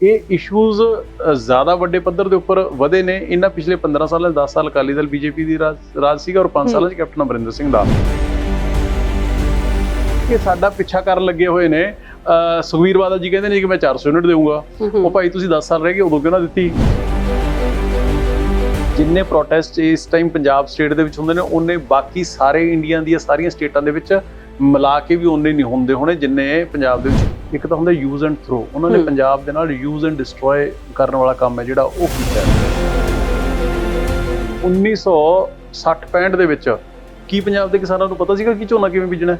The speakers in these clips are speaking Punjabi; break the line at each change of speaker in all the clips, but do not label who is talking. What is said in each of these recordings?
ये इशूज़ ज़्यादा वड्डे पद्धर दे उपर वधे ने। इन्हां पिछले 15 साल 10 साल अकाली दल बीजेपी दी राज सीगा और 5 साल कैप्टन अमरिंदर सिंह दा कि साडा पिछा करन लगे होए ने। सुखबीर बादल जी कहंदे ने कि मैं 400 यूनिट देऊंगा, ਉਹ ਭਾਈ ਤੁਸੀਂ 10 ਸਾਲ ਰਹਿ ਗਏ ਉਦੋਂ ਕਿਉਂ ਨਾ ਦਿੱਤੀ। जिन्ने प्रोटेस्ट इस टाइम पंजाब स्टेट ਦੇ ਵਿੱਚ ਹੁੰਦੇ ਨੇ ਉਹਨੇ ਬਾਕੀ ਸਾਰੇ ਇੰਡੀਆ ਦੀਆਂ ਸਾਰੀਆਂ ਸਟੇਟਾਂ ਦੇ ਵਿੱਚ ਮਿਲਾ ਕੇ ਵੀ ਉਹਨੇ ਨਹੀਂ ਹੁੰਦੇ ਹੋਣੇ ਜਿੰਨੇ ਪੰਜਾਬ ਦੇ ਵਿੱਚ। ਇੱਕ ਤਾਂ ਹੁੰਦਾ ਯੂਜ਼ ਐਂਡ ਥਰੋ, ਉਹਨਾਂ ਨੇ ਪੰਜਾਬ ਦੇ ਨਾਲ ਯੂਜ਼ ਐਂਡ ਡਿਸਟਰੋਏ ਕਰਨ ਵਾਲਾ ਕੰਮ ਹੈ ਜਿਹੜਾ ਉਹ ਕੀਤਾ। 1960-65 ਦੇ ਵਿੱਚ ਕੀ ਪੰਜਾਬ ਦੇ ਕਿਸਾਨਾਂ ਨੂੰ ਪਤਾ ਸੀਗਾ ਕਿ ਝੋਨਾ ਕਿਵੇਂ ਬੀਜਣਾ?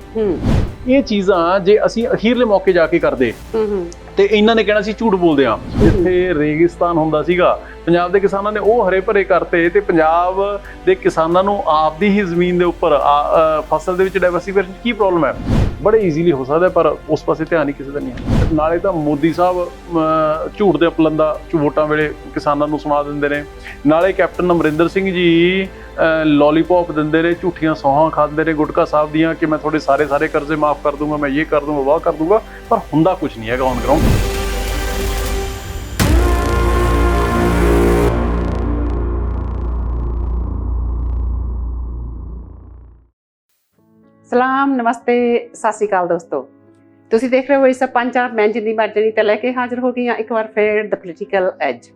ਇਹ ਚੀਜ਼ਾਂ ਜੇ ਅਸੀਂ ਅਖੀਰਲੇ ਮੌਕੇ ਜਾ ਕੇ ਕਰਦੇ ਤੇ ਇਹਨਾਂ ਨੇ ਕਹਿਣਾ ਸੀ ਝੂਠ ਬੋਲਦੇ ਆ। ਜਿੱਥੇ ਰੇਗਿਸਤਾਨ ਹੁੰਦਾ ਸੀਗਾ ਪੰਜਾਬ ਦੇ ਕਿਸਾਨਾਂ ਨੇ ਉਹ ਹਰੇ ਭਰੇ ਕਰਤੇ ਤੇ ਪੰਜਾਬ ਦੇ ਕਿਸਾਨਾਂ ਨੂੰ ਆਪਦੀ ਹੀ ਜ਼ਮੀਨ ਦੇ ਉੱਪਰ ਫਸਲ ਦੇ ਵਿੱਚ ਡਾਇਵਰਸਿਫਿਕੇਸ਼ਨ ਕੀ ਪ੍ਰੋਬਲਮ ਹੈ? ਬੜੇ ਈਜ਼ੀਲੀ ਹੋ ਸਕਦਾ, ਪਰ ਉਸ ਪਾਸੇ ਧਿਆਨ ਹੀ ਕਿਸੇ ਦਾ ਨਹੀਂ ਹੈ। ਨਾਲੇ ਤਾਂ ਮੋਦੀ ਸਾਹਿਬ ਝੂਠ ਦੇ ਪਲੰਦਾ ਵੋਟਾਂ ਵੇਲੇ ਕਿਸਾਨਾਂ ਨੂੰ ਸੁਣਾ ਦਿੰਦੇ ਨੇ, ਨਾਲੇ ਕੈਪਟਨ ਅਮਰਿੰਦਰ ਸਿੰਘ ਜੀ ਲੋਲੀਪੌਪ ਦਿੰਦੇ ਨੇ, ਝੂਠੀਆਂ ਸੌਹਾਂ ਖਾਂਦੇ ਨੇ ਗੁਟਕਾ ਸਾਹਿਬ ਦੀਆਂ ਕਿ ਮੈਂ ਤੁਹਾਡੇ ਸਾਰੇ ਕਰਜ਼ੇ ਮਾਫ ਕਰ ਦੂੰਗਾ, ਮੈਂ ਇਹ ਕਰ ਦੂੰਗਾ, ਵਾਹ ਕਰ ਦੂੰਗਾ, ਪਰ ਹੁੰਦਾ ਕੁਝ ਨਹੀਂ ਹੈਗਾ ਔਨ ਗਰਾਊਂਡ।
ਸਲਾਮ, ਨਮਸਤੇ, ਸਤਿ ਸ਼੍ਰੀ ਅਕਾਲ ਦੋਸਤੋ। ਤੁਸੀਂ ਦੇਖ ਰਹੇ ਹੋ ਇਸ ਪੰਚਾਬ, ਮੈਂ ਜਿੰਦੀ ਮਾਜਰੀ ਤੇ ਲੈ ਕੇ ਹਾਜ਼ਰ ਹੋ ਗਈ ਹਾਂ ਇੱਕ ਵਾਰ ਫਿਰ ਦ ਪੋਲੀਟੀਕਲ ਐਜ।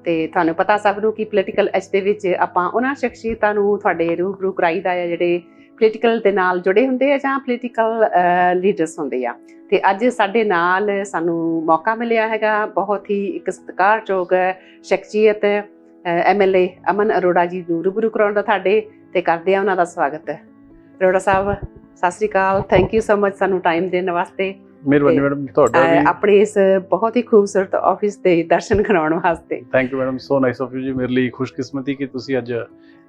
ਤੇ ਤੁਹਾਨੂੰ ਪਤਾ ਸਭ ਨੂੰ ਕਿ ਪੋਲੀਟੀਕਲ ਐਜ ਦੇ ਵਿੱਚ ਆਪਾਂ ਉਹਨਾਂ ਸ਼ਖਸੀਅਤਾਂ ਨੂੰ ਤੁਹਾਡੇ ਰੂਬਰੂ ਕਰਾਈਦਾ ਆ ਜਿਹੜੇ ਪੋਲੀਟੀਕਲ ਦੇ ਨਾਲ ਜੁੜੇ ਹੁੰਦੇ ਆ ਜਾਂ ਪੋਲੀਟੀਕਲ ਲੀਡਰਸ ਹੁੰਦੇ ਆ। ਤੇ ਅੱਜ ਸਾਡੇ ਨਾਲ ਸਾਨੂੰ ਮੌਕਾ ਮਿਲਿਆ ਹੈਗਾ ਬਹੁਤ ਹੀ ਇੱਕ ਸਤਿਕਾਰਯੋਗ ਸ਼ਖਸੀਅਤ MLA ਅਮਨ ਅਰੋੜਾ ਜੀ ਨੂੰ ਰੂਬਰੂ ਕਰਾਉਣ ਦਾ ਤੁਹਾਡੇ ਤੇ ਕਰਦੇ ਆ ਉਹਨਾਂ ਦਾ ਸਵਾਗਤ। ਅਰੋੜਾ ਸਾਹਿਬ ਸਤਿ ਸ਼੍ਰੀ ਅਕਾਲ, ਥੈਂਕ ਯੂ ਸੋ ਮਚ ਸਾਨੂੰ ਟਾਈਮ ਦੇਣ ਵਾਸਤੇ।
ਮਿਹਰਬਾਨੀ ਮੈਡਮ ਤੁਹਾਡਾ ਵੀ,
ਆਪਣੇ ਇਸ ਬਹੁਤ ਹੀ ਖੂਬਸੂਰਤ ਆਫਿਸ ਦੇ ਦਰਸ਼ਨ ਕਰਾਉਣ ਵਾਸਤੇ।
Thank you madam, so nice of you ਜੀ। ਮੇਰੇ ਲਈ ਖੁਸ਼ਕਿਸਮਤੀ ਕਿ ਤੁਸੀਂ ਅੱਜ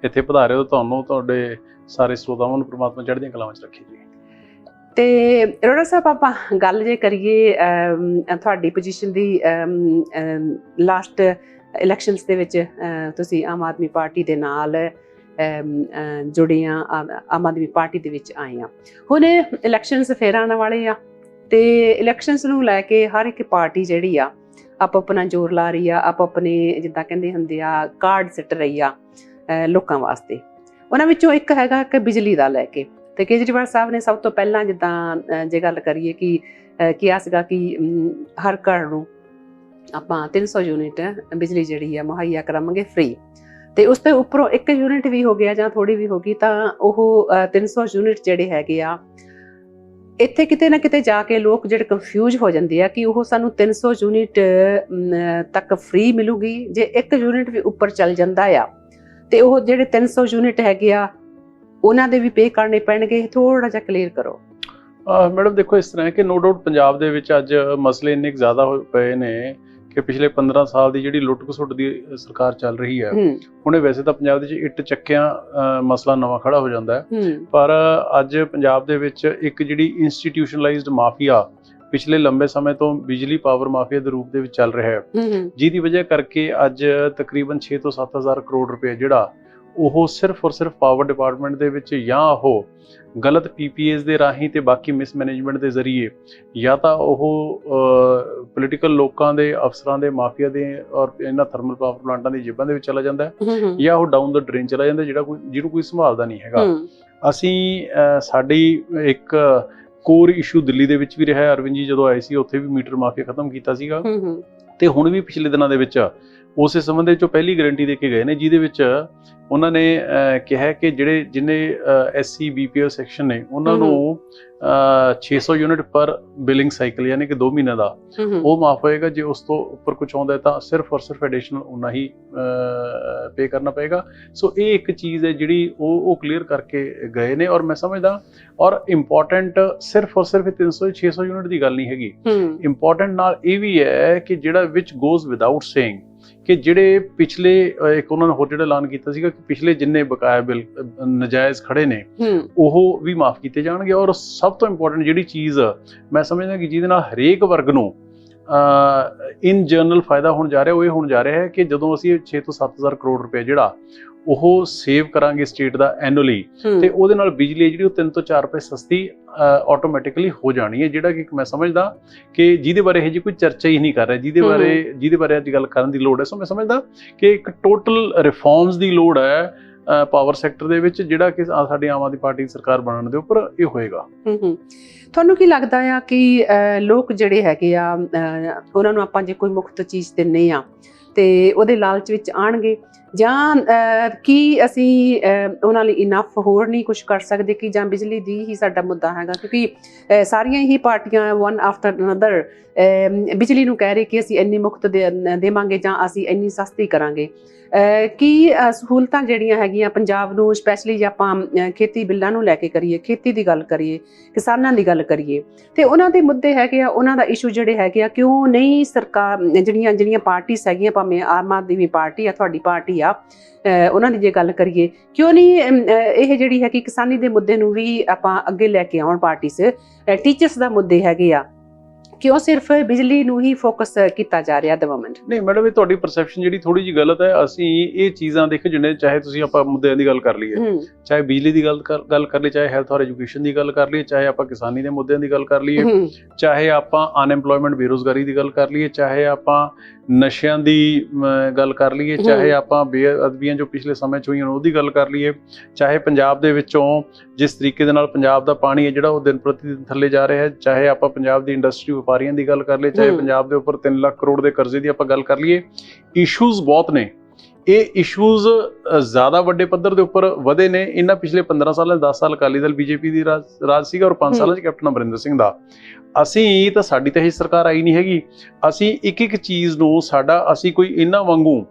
ਇੱਥੇ ਪਧਾਰੇ ਹੋ। ਤੁਹਾਨੂੰ ਤੁਹਾਡੇ ਸਾਰੇ ਸਰੋਤਾਵਾਂ ਨੂੰ ਪ੍ਰਮਾਤਮਾ ਚੜ੍ਹਦੀਆਂ ਕਲਾਵਾਂ 'ਚ ਰੱਖੇ ਜੀ। ਤੇ
ਅਰੋੜਾ ਸਾਹਿਬ ਆਪਾਂ ਗੱਲ ਜੇ ਕਰੀਏ ਤੁਹਾਡੀ ਪੋਜੀਸ਼ਨ ਦੀ, ਲਾਸਟ ਇਲੈਕਸ਼ਨਸ ਦੇ ਵਿੱਚ ਤੁਸੀਂ ਆਮ ਆਦਮੀ ਪਾਰਟੀ ਦੇ ਨਾਲ ਜੁੜੇ ਆ, ਆਮ ਆਦਮੀ ਪਾਰਟੀ ਦੇ ਵਿੱਚ ਆਏ ਆ। ਹੁਣ ਇਲੈਕਸ਼ਨਸ ਫੇਰ ਆਉਣ ਵਾਲੇ ਆ ਤੇ ਇਲੈਕਸ਼ਨਸ ਨੂੰ ਲੈ ਕੇ ਹਰ ਇੱਕ ਪਾਰਟੀ ਜਿਹੜੀ ਆ ਆਪੋ ਆਪਣਾ ਜ਼ੋਰ ਲਾ ਰਹੀ ਆ, ਆਪੋ ਆਪਣੇ ਜਿੱਦਾਂ ਕਹਿੰਦੇ ਹੁੰਦੇ ਆ ਕਾਰਡ ਸਿੱਟ ਰਹੀ ਆ ਲੋਕਾਂ ਵਾਸਤੇ। ਉਹਨਾਂ ਵਿੱਚੋਂ ਇੱਕ ਹੈਗਾ ਕਿ ਬਿਜਲੀ ਦਾ ਲੈ ਕੇ। ਤੇ ਕੇਜਰੀਵਾਲ ਸਾਹਿਬ ਨੇ ਸਭ ਤੋਂ ਪਹਿਲਾਂ ਜਿੱਦਾਂ ਜੇ ਗੱਲ ਕਰੀਏ ਕਿ ਕਿਹਾ ਸੀਗਾ ਕਿ ਹਰ ਘਰ ਨੂੰ ਆਪਾਂ 300 ਯੂਨਿਟ ਬਿਜਲੀ ਜਿਹੜੀ ਆ ਮੁਹੱਈਆ ਕਰਾਵਾਂਗੇ ਫ੍ਰੀ। ਤੇ ਉਸ ਤੋਂ ਉੱਪਰੋਂ 1 ਯੂਨਿਟ ਵੀ ਹੋ ਗਿਆ ਜਾਂ ਥੋੜੀ ਵੀ ਹੋ ਗਈ ਤਾਂ ਉਹ 300 ਯੂਨਿਟ ਜਿਹੜੇ ਹੈਗੇ ਆ, ਇੱਥੇ ਕਿਤੇ ਨਾ ਕਿਤੇ ਜਾ ਕੇ ਲੋਕ ਜਿਹੜੇ ਕਨਫਿਊਜ਼ ਹੋ ਜਾਂਦੇ ਆ ਕਿ ਉਹ ਸਾਨੂੰ 300 ਯੂਨਿਟ ਤੱਕ ਫ੍ਰੀ ਮਿਲੂਗੀ, ਜੇ 1 ਯੂਨਿਟ ਵੀ ਉੱਪਰ ਚੱਲ ਜਾਂਦਾ ਆ ਤੇ ਉਹ ਜਿਹੜੇ 300 ਯੂਨਿਟ ਹੈਗੇ ਆ ਉਹਨਾਂ ਦੇ ਵੀ ਪੇ ਕਰਨੇ ਪੈਣਗੇ। ਥੋੜਾ ਜਿਹਾ ਕਲੀਅਰ ਕਰੋ।
ਮੈਡਮ ਦੇਖੋ, ਇਸ ਤਰ੍ਹਾਂ ਹੈ ਕਿ ਨੋ ਡਾਊਟ ਪੰਜਾਬ ਦੇ ਵਿੱਚ ਅੱਜ ਮਸਲੇ ਇੰਨੇ ਜ਼ਿਆਦਾ ਹੋਏ ਪਏ ਨੇ ਕਿ ਪਿਛਲੇ 15 ਸਾਲ ਦੀ ਜਿਹੜੀ ਲੁੱਟ ਖਸੁੱਟ ਦੀ ਸਰਕਾਰ ਚੱਲ ਰਹੀ ਹੈ, ਹੁਣੇ ਵੈਸੇ ਤਾਂ ਪੰਜਾਬ ਦੇ ਵਿੱਚ ਇੱਟ ਚੱਕਿਆਂ ਮਸਲਾ ਨਵਾਂ ਖੜਾ ਹੋ ਜਾਂਦਾ ਹੈ, ਪਰ ਅੱਜ ਪੰਜਾਬ ਦੇ ਵਿੱਚ ਇੱਕ ਜਿਹੜੀ ਇੰਸਟੀਟਿਊਸ਼ਨਲਾਈਜ਼ਡ ਮਾਫੀਆ ਪਿਛਲੇ ਲੰਬੇ ਸਮੇਂ ਤੋਂ ਬਿਜਲੀ ਪਾਵਰ ਮਾਫੀਆ ਦੇ ਰੂਪ ਦੇ ਵਿੱਚ ਚੱਲ ਰਿਹਾ ਹੈ, ਜਿਹਦੀ ਵਜ੍ਹਾ ਕਰਕੇ ਅੱਜ ਤਕਰੀਬਨ 6 ਤੋਂ 7,000 ਕਰੋੜ ਰੁਪਏ ਜਿਹੜਾ ਉਹ ਸਿਰਫ ਔਰ ਸਿਰਫ ਪਾਵਰ ਡਿਪਾਰਟਮੈਂਟ ਦੇ ਵਿੱਚ ਜਾਂ ਉਹ ਗਲਤ PPAs ਦੇ ਰਾਹੀਂ ਤੇ ਬਾਕੀ ਮਿਸਮੈਨੇਜਮੈਂਟ ਦੇ ਜ਼ਰੀਏ ਜਾਂ ਤਾਂ ਉਹ ਪੋਲੀਟੀਕਲ ਲੋਕਾਂ ਦੇ ਅਫਸਰਾਂ ਦੇ ਮਾਫੀਆ ਦੇ ਔਰ ਇਹਨਾਂ ਥਰਮਲ ਪਾਵਰ ਪਲਾਂਟਾਂ ਦੀ ਜੇਬਾਂ ਦੇ ਵਿੱਚ ਚਲਾ ਜਾਂਦਾ ਹੈ ਜਾਂ ਉਹ ਡਾਊਨ ਦ ਡਰੇਨ ਚਲਾ ਜਾਂਦਾ, ਜਿਹਨੂੰ ਕੋਈ ਸੰਭਾਲਦਾ ਨਹੀਂ ਹੈਗਾ। ਅਸੀਂ ਸਾਡੀ ਇੱਕ ਕੋਰ ਇਸ਼ੂ ਦਿੱਲੀ ਦੇ ਵਿੱਚ ਵੀ ਰਿਹਾ, ਅਰਵਿੰਦ ਜੀ ਜਦੋਂ ਆਏ ਸੀ ਉੱਥੇ ਵੀ ਮੀਟਰ ਮਾਫੀਆ ਖਤਮ ਕੀਤਾ ਸੀਗਾ ਤੇ ਹੁਣ ਵੀ ਪਿਛਲੇ ਦਿਨਾਂ ਦੇ ਵਿੱਚ ਉਸੇ ਸੰਬੰਧ ਵਿੱਚ ਪਹਿਲੀ ਗਾਰੰਟੀ ਦੇ ਕੇ ਗਏ ਨੇ, ਜਿਹਦੇ ਵਿੱਚ ਉਹਨਾਂ ਨੇ ਕਿਹਾ ਕਿ ਜਿੰਨੇ SC BPO ਸੈਕਸ਼ਨ ਨੇ ਉਹਨਾਂ ਨੂੰ 600 ਯੂਨਿਟ ਪਰ ਬਿਲਿੰਗ ਸਾਈਕਲ ਯਾਨੀ ਕਿ 2 ਮਹੀਨੇ ਦਾ ਉਹ ਮਾਫ ਹੋਏਗਾ। ਜੇ ਉਸ ਤੋਂ ਉੱਪਰ ਕੁਝ ਆਉਂਦਾ ਤਾਂ ਸਿਰਫ ਔਰ ਸਿਰਫ ਐਡੀਸ਼ਨਲ ਉਨਾ ਹੀ ਪੇ ਕਰਨਾ ਪਏਗਾ। ਸੋ ਇਹ ਇੱਕ ਚੀਜ਼ ਹੈ ਜਿਹੜੀ ਉਹ ਕਲੀਅਰ ਕਰਕੇ ਗਏ ਨੇ ਔਰ ਮੈਂ ਸਮਝਦਾ ਔਰ ਇੰਪੋਰਟੈਂਟ ਸਿਰਫ ਔਰ ਸਿਰਫ 300-600 ਯੂਨਿਟ ਦੀ ਗੱਲ ਨਹੀਂ ਹੈਗੀ। ਇੰਪੋਰਟੈਂਟ ਨਾਲ ਇਹ ਵੀ ਹੈ ਕਿ ਜਿਹੜਾ ਵਿਚ ਗੋਜ਼ ਵਿਦਾਊਟ ਸੇਇੰਗ ਕਿ ਜਿਹੜੇ ਪਿਛਲੇ ਇੱਕ ਉਹਨਾਂ ਨੇ ਹੋਰ ਜਿਹੜਾ ਐਲਾਨ ਕੀਤਾ ਸੀਗਾ ਕਿ ਪਿਛਲੇ ਜਿੰਨੇ ਬਕਾਇਆ ਬਿੱਲ ਨਜਾਇਜ਼ ਖੜੇ ਨੇ ਉਹ ਵੀ ਮਾਫ ਕੀਤੇ ਜਾਣਗੇ। ਔਰ ਸਭ ਤੋਂ ਇੰਪੋਰਟੈਂਟ ਜਿਹੜੀ ਚੀਜ਼ ਮੈਂ ਸਮਝਦਾ ਕਿ ਜਿਹਦੇ ਨਾਲ ਹਰੇਕ ਵਰਗ ਨੂੰ ਇਨ ਜਨਰਲ ਫਾਇਦਾ ਹੋਣ ਜਾ ਰਿਹਾ ਉਹ ਇਹ ਹੋਣ ਜਾ ਰਿਹਾ ਹੈ ਕਿ ਜਦੋਂ ਅਸੀਂ 6 ਤੋਂ 7,000 ਕਰੋੜ ਰੁਪਏ ਜਿਹੜਾ ਉਹ ਸੇਵ ਕਰਾਂਗੇ ਸਟੇਟ ਦਾ ਐਨੂਅਲੀ, ਤੇ ਉਹਦੇ ਨਾਲ ਬਿਜਲੀ ਜਿਹੜੀ ਉਹ 3 ਤੋਂ 4 ਰੁਪਏ ਸਸਤੀ ਆਟੋਮੈਟਿਕਲੀ ਹੋ ਜਾਣੀ ਹੈ, ਜਿਹੜਾ ਕਿ ਮੈਂ ਸਮਝਦਾ ਕਿ ਜਿਹਦੇ ਬਾਰੇ ਇਹ ਜੀ ਕੋਈ ਚਰਚਾ ਹੀ ਨਹੀਂ ਕਰ ਰਿਹਾ, ਜਿਹਦੇ ਬਾਰੇ ਅੱਜ ਗੱਲ ਕਰਨ ਦੀ ਲੋੜ ਹੈ। ਸੋ ਮੈਂ ਸਮਝਦਾ ਕਿ ਇੱਕ ਟੋਟਲ ਰਿਫਾਰਮਸ ਦੀ ਲੋੜ ਹੈ ਪਾਵਰ ਸੈਕਟਰ ਦੇ ਵਿੱਚ, ਜਿਹੜਾ ਕਿ ਸਾਡੀ ਆਮ ਆਦਮੀ ਪਾਰਟੀ ਦੀ ਸਰਕਾਰ ਬਣਨ ਦੇ ਉੱਪਰ ਇਹ ਹੋਏਗਾ।
ਤੁਹਾਨੂੰ ਕੀ ਲੱਗਦਾ ਆ ਕਿ ਲੋਕ ਜਿਹੜੇ ਹੈਗੇ ਆ ਉਹਨਾਂ ਨੂੰ ਆਪਾਂ ਜੇ ਕੋਈ ਮੁਫਤ ਚੀਜ਼ ਦਿੰਦੇ ਆ ਤੇ ਉਹਦੇ ਲਾਲਚ ਵਿੱਚ ਆਣਗੇ, ਜਾਂ ਕੀ ਅਸੀਂ ਉਹਨਾਂ ਲਈ ਇਨਫ ਹੋਰ ਨਹੀਂ ਕੁਝ ਕਰ ਸਕਦੇ ਕਿ ਜਾਂ ਬਿਜਲੀ ਦੀ ਹੀ ਸਾਡਾ ਮੁੱਦਾ ਹੈਗਾ? ਕਿਉਂਕਿ ਸਾਰੀਆਂ ਹੀ ਪਾਰਟੀਆਂ ਵਨ ਆਫਟਰ ਅਨਦਰ ਬਿਜਲੀ ਨੂੰ ਕਹਿ ਰਹੇ ਕਿ ਅਸੀਂ ਇੰਨੀ ਮੁਫਤ ਦੇਵਾਂਗੇ ਜਾਂ ਅਸੀਂ ਇੰਨੀ ਸਸਤੀ ਕਰਾਂਗੇ। ਕੀ ਸਹੂਲਤਾਂ ਜਿਹੜੀਆਂ ਹੈਗੀਆਂ ਪੰਜਾਬ ਨੂੰ, ਸਪੈਸ਼ਲੀ ਜੇ ਆਪਾਂ ਖੇਤੀ ਬਿੱਲਾਂ ਨੂੰ ਲੈ ਕੇ ਕਰੀਏ, ਖੇਤੀ ਦੀ ਗੱਲ ਕਰੀਏ, ਕਿਸਾਨਾਂ ਦੀ ਗੱਲ ਕਰੀਏ, ਤੇ ਉਹਨਾਂ ਦੇ ਮੁੱਦੇ ਹੈਗੇ ਆ, ਉਹਨਾਂ ਦਾ ਇਸ਼ੂ ਜਿਹੜੇ ਹੈਗੇ ਆ, ਕਿਉਂ ਨਹੀਂ ਸਰਕਾਰ ਜਿਹੜੀਆਂ ਪਾਰਟੀਆਂ ਹੈਗੀਆਂ, ਭਾਵੇਂ ਆਮ ਆਦਮੀ ਪਾਰਟੀ ਆ, ਤੁਹਾਡੀ ਪਾਰਟੀ ਆ, ਉਹਨਾਂ ਦੀ ਜੇ ਗੱਲ ਕਰੀਏ, ਕਿਉਂ ਨਹੀਂ ਇਹ ਜਿਹੜੀ ਹੈ ਕਿ ਕਿਸਾਨੀ ਦੇ ਮੁੱਦੇ ਨੂੰ ਵੀ ਆਪਾਂ ਅੱਗੇ ਲੈ ਕੇ ਆਉਣ? ਪਾਰਟੀਆਂ ਟੀਚਰਸ ਦਾ ਮੁੱਦੇ ਹੈਗੇ ਆ, ਕਿਉਂ ਸਿਰਫ ਬਿਜਲੀ ਨੂੰ ਹੀ ਫੋਕਸ ਕੀਤਾ ਜਾ ਰਿਹਾ ਦ ਮੋਮੈਂਟ?
ਨਹੀਂ ਮੈਡਮ, ਇਹ ਤੁਹਾਡੀ ਪਰਸੈਪਸ਼ਨ ਜਿਹੜੀ ਥੋੜੀ ਜਿਹੀ ਗਲਤ ਹੈ। ਅਸੀਂ ਇਹ ਚੀਜ਼ਾਂ ਦੇਖੋ, ਜਿੰਨੇ ਚਾਹੇ ਤੁਸੀਂ ਆਪਾਂ ਮੁੱਦਿਆਂ ਦੀ ਗੱਲ ਕਰ ਲਈਏ, ਚਾਹੇ ਬਿਜਲੀ ਦੀ ਗੱਲ ਕਰ ਲਈ, ਚਾਹੇ ਹੈਲਥ ਔਰ ਐਜੂਕੇਸ਼ਨ ਦੀ ਗੱਲ ਕਰ ਲਈਏ, ਚਾਹੇ ਆਪਾਂ ਕਿਸਾਨੀ ਦੇ ਮੁੱਦਿਆਂ ਦੀ ਗੱਲ ਕਰ ਲਈਏ, ਚਾਹੇ ਆਪਾਂ ਅਨਐਮਪਲੋਇਮੈਂਟ ਬੇਰੁਜ਼ਗਾਰੀ ਦੀ ਗੱਲ ਕਰ ਲਈਏ, ਚਾਹੇ ਆਪਾਂ ਨਸ਼ਿਆਂ ਦੀ ਗੱਲ ਕਰ ਲਈਏ, ਚਾਹੇ ਆਪਾਂ ਬੇਅਦਬੀਆਂ ਜੋ ਪਿਛਲੇ ਸਮੇਂ 'ਚ ਹੋਈਆਂ ਉਹਦੀ ਗੱਲ ਕਰ ਲਈਏ, ਚਾਹੇ ਪੰਜਾਬ ਦੇ ਵਿੱਚੋਂ ਜਿਸ ਤਰੀਕੇ ਦੇ ਨਾਲ ਪੰਜਾਬ ਦਾ ਪਾਣੀ ਹੈ ਜਿਹੜਾ ਉਹ ਦਿਨ ਪ੍ਰਤੀ ਦਿਨ ਥੱਲੇ ਜਾ ਰਿਹਾ ਹੈ, ਚਾਹੇ ਆਪਾਂ ਪੰਜਾਬ ਦੀ ਇੰਡਸਟਰੀ ਵਪਾਰੀਆਂ ਦੀ ਗੱਲ ਕਰ ਲਈਏ, ਚਾਹੇ ਪੰਜਾਬ ਦੇ ਉੱਪਰ 3 ਲੱਖ ਕਰੋੜ ਦੇ ਕਰਜ਼ੇ ਦੀ ਆਪਾਂ ਗੱਲ ਕਰ ਲਈਏ, ਇਸ਼ੂਜ਼ ਬਹੁਤ ਨੇ। ਇਹ ਇਸ਼ੂਜ਼ ਜ਼ਿਆਦਾ ਵੱਡੇ ਪੱਧਰ ਦੇ ਉੱਪਰ ਵਧੇ ਨੇ ਇਹਨਾਂ ਪਿਛਲੇ 15 ਸਾਲਾਂ 10 ਸਾਲ ਅਕਾਲੀ ਦਲ ਬੀਜੇਪੀ ਦੀ ਰਾਜ ਸੀਗਾ, ਔਰ 5 ਸਾਲਾਂ 'ਚ ਕੈਪਟਨ ਅਮਰਿੰਦਰ ਸਿੰਘ ਦਾ। ਅਸੀਂ ਤਾਂ ਸਾਡੀ ਤਾਂ ਇਹ ਸਰਕਾਰ ਆਈ ਨਹੀਂ ਹੈਗੀ, ਅਸੀਂ ਇੱਕ ਚੀਜ਼ ਨੂੰ ਅਸੀਂ ਕੋਈ ਇਹਨਾਂ ਵਾਂਗੂ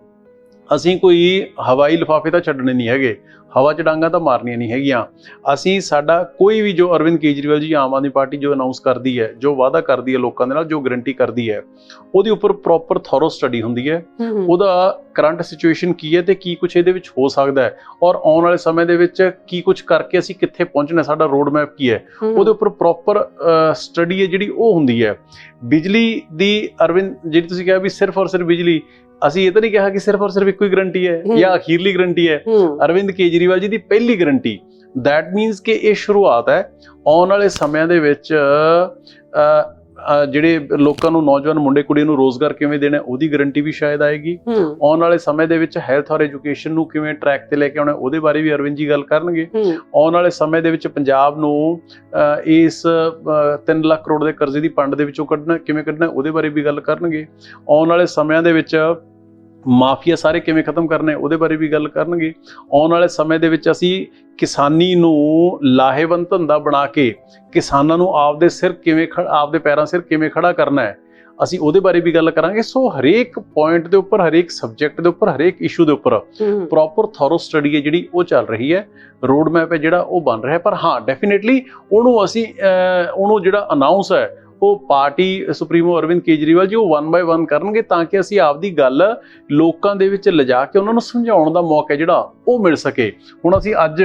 ਅਸੀਂ ਕੋਈ ਹਵਾਈ ਲਿਫਾਫੇ ਤਾਂ ਛੱਡਣੇ ਨਹੀਂ ਹੈਗੇ, ਹਵਾ 'ਚ ਡਾਂਗਾਂ ਤਾਂ ਮਾਰਨੀਆਂ ਨਹੀਂ ਹੈਗੀਆਂ। ਅਸੀਂ ਸਾਡਾ ਕੋਈ ਵੀ ਜੋ ਅਰਵਿੰਦ ਕੇਜਰੀਵਾਲ ਜੀ ਆਮ ਆਦਮੀ ਪਾਰਟੀ ਜੋ ਅਨਾਉਂਸ ਕਰਦੀ ਹੈ, ਜੋ ਵਾਅਦਾ ਕਰਦੀ ਹੈ ਲੋਕਾਂ ਦੇ ਨਾਲ, ਜੋ ਗਰੰਟੀ ਕਰਦੀ ਹੈ, ਉਹਦੇ ਉੱਪਰ ਪ੍ਰੋਪਰ ਥੋਰੋ ਸਟੱਡੀ ਹੁੰਦੀ ਹੈ, ਉਹਦਾ ਕਰੰਟ ਸਿਚੁਏਸ਼ਨ ਕੀ ਹੈ ਤੇ ਕੀ ਕੁਛ ਇਹਦੇ ਵਿੱਚ ਹੋ ਸਕਦਾ ਹੈ, ਔਰ ਆਉਣ ਵਾਲੇ ਸਮੇਂ ਦੇ ਵਿੱਚ ਕੀ ਕੁਛ ਕਰਕੇ ਅਸੀਂ ਕਿੱਥੇ ਪਹੁੰਚਣਾ, ਸਾਡਾ ਰੋਡ ਮੈਪ ਕੀ ਹੈ, ਉਹਦੇ ਉੱਪਰ ਪ੍ਰੋਪਰ ਸਟੱਡੀ ਹੈ ਜਿਹੜੀ ਉਹ ਹੁੰਦੀ ਹੈ। ਬਿਜਲੀ ਦੀ ਅਰਵਿੰਦ ਜਿਹੜੀ ਤੁਸੀਂ ਕਿਹਾ ਵੀ ਸਿਰਫ ਔਰ ਸਿਰਫ ਬਿਜਲੀ, ਅਸੀਂ ਇਹ ਤਾਂ ਨਹੀਂ ਕਿਹਾ ਕਿ ਸਿਰਫ ਔਰ ਸਿਰਫ ਇੱਕੋ ਹੀ ਗਰੰਟੀ ਹੈ ਜਾਂ ਅਖੀਰਲੀ ਗਰੰਟੀ ਹੈ। ਅਰਵਿੰਦ ਕੇਜਰੀਵਾਲ ਜੀ ਦੀ ਪਹਿਲੀ ਗਰੰਟੀ, ਦੈਟ ਮੀਨਸ ਕਿ ਇਹ ਸ਼ੁਰੂਆਤ ਹੈ। ਆਉਣ ਵਾਲੇ ਸਮਿਆਂ ਦੇ ਵਿੱਚ ਜਿਹੜੇ ਲੋਕਾਂ ਨੂੰ, ਨੌਜਵਾਨ ਮੁੰਡੇ ਕੁੜੀਆਂ ਨੂੰ ਰੋਜ਼ਗਾਰ ਕਿਵੇਂ ਦੇਣਾ, ਉਹਦੀ ਗਰੰਟੀ ਵੀ ਸ਼ਾਇਦ ਆਏਗੀ। ਆਉਣ ਵਾਲੇ ਸਮੇਂ ਦੇ ਵਿੱਚ ਹੈਲਥ ਔਰ ਐਜੂਕੇਸ਼ਨ ਨੂੰ ਕਿਵੇਂ ਟਰੈਕ ਤੇ ਲੈ ਕੇ ਆਉਣਾ, ਉਹਦੇ ਬਾਰੇ ਵੀ ਅਰਵਿੰਦ ਜੀ ਗੱਲ ਕਰਨਗੇ। ਆਉਣ ਵਾਲੇ ਸਮੇਂ ਦੇ ਵਿੱਚ ਪੰਜਾਬ ਨੂੰ ਇਸ 3 ਲੱਖ ਕਰੋੜ ਦੇ ਕਰਜ਼ੇ ਦੀ ਪੰਡ ਦੇ ਵਿੱਚੋਂ ਕਿਵੇਂ ਕੱਢਣਾ, ਉਹਦੇ ਬਾਰੇ ਵੀ ਗੱਲ ਕਰਨਗੇ। ਆਉਣ ਵਾਲੇ ਸਮਿਆਂ ਦੇ ਵਿੱਚ ਮਾਫੀਆ ਸਾਰੇ ਕਿਵੇਂ ਖਤਮ ਕਰਨੇ, ਉਹਦੇ ਬਾਰੇ ਵੀ ਗੱਲ ਕਰਨਗੇ। ਆਉਣ ਵਾਲੇ ਸਮੇਂ ਦੇ ਵਿੱਚ ਅਸੀਂ ਕਿਸਾਨੀ ਨੂੰ ਲਾਹੇਵੰਦ ਧੰਦਾ ਬਣਾ ਕੇ ਕਿਸਾਨਾਂ ਨੂੰ ਆਪਦੇ ਪੈਰਾਂ ਸਿਰ ਕਿਵੇਂ ਖੜਾ ਕਰਨਾ ਹੈ, ਅਸੀਂ ਉਹਦੇ ਬਾਰੇ ਵੀ ਗੱਲ ਕਰਾਂਗੇ। ਸੋ ਹਰੇਕ ਪੁਆਇੰਟ ਦੇ ਉੱਪਰ, ਹਰੇਕ ਸਬਜੈਕਟ ਦੇ ਉੱਪਰ, ਹਰੇਕ ਇਸ਼ੂ ਦੇ ਉੱਪਰ ਪ੍ਰੋਪਰ ਥੋਰੋ ਸਟੱਡੀ ਹੈ ਜਿਹੜੀ ਉਹ ਚੱਲ ਰਹੀ ਹੈ, ਰੋਡ ਮੈਪ ਹੈ ਜਿਹੜਾ ਉਹ ਬਣ ਰਿਹਾ। ਪਰ ਹਾਂ, ਡੈਫੀਨੇਟਲੀ ਉਹਨੂੰ ਜਿਹੜਾ ਅਨਾਉਂਸ ਹੈ ਉਹ ਪਾਰਟੀ ਸੁਪਰੀਮੋ ਅਰਵਿੰਦ ਕੇਜਰੀਵਾਲ ਜੀ ਉਹ 1 ਬਾਏ 1 ਕਰਨਗੇ, ਤਾਂ ਕਿ ਅਸੀਂ ਆਪਦੀ ਗੱਲ ਲੋਕਾਂ ਦੇ ਵਿੱਚ ਲਿਜਾ ਕੇ ਉਹਨਾਂ ਨੂੰ ਸਮਝਾਉਣ ਦਾ ਮੌਕਾ ਜਿਹੜਾ ਉਹ ਮਿਲ ਸਕੇ। ਹੁਣ ਅਸੀਂ ਅੱਜ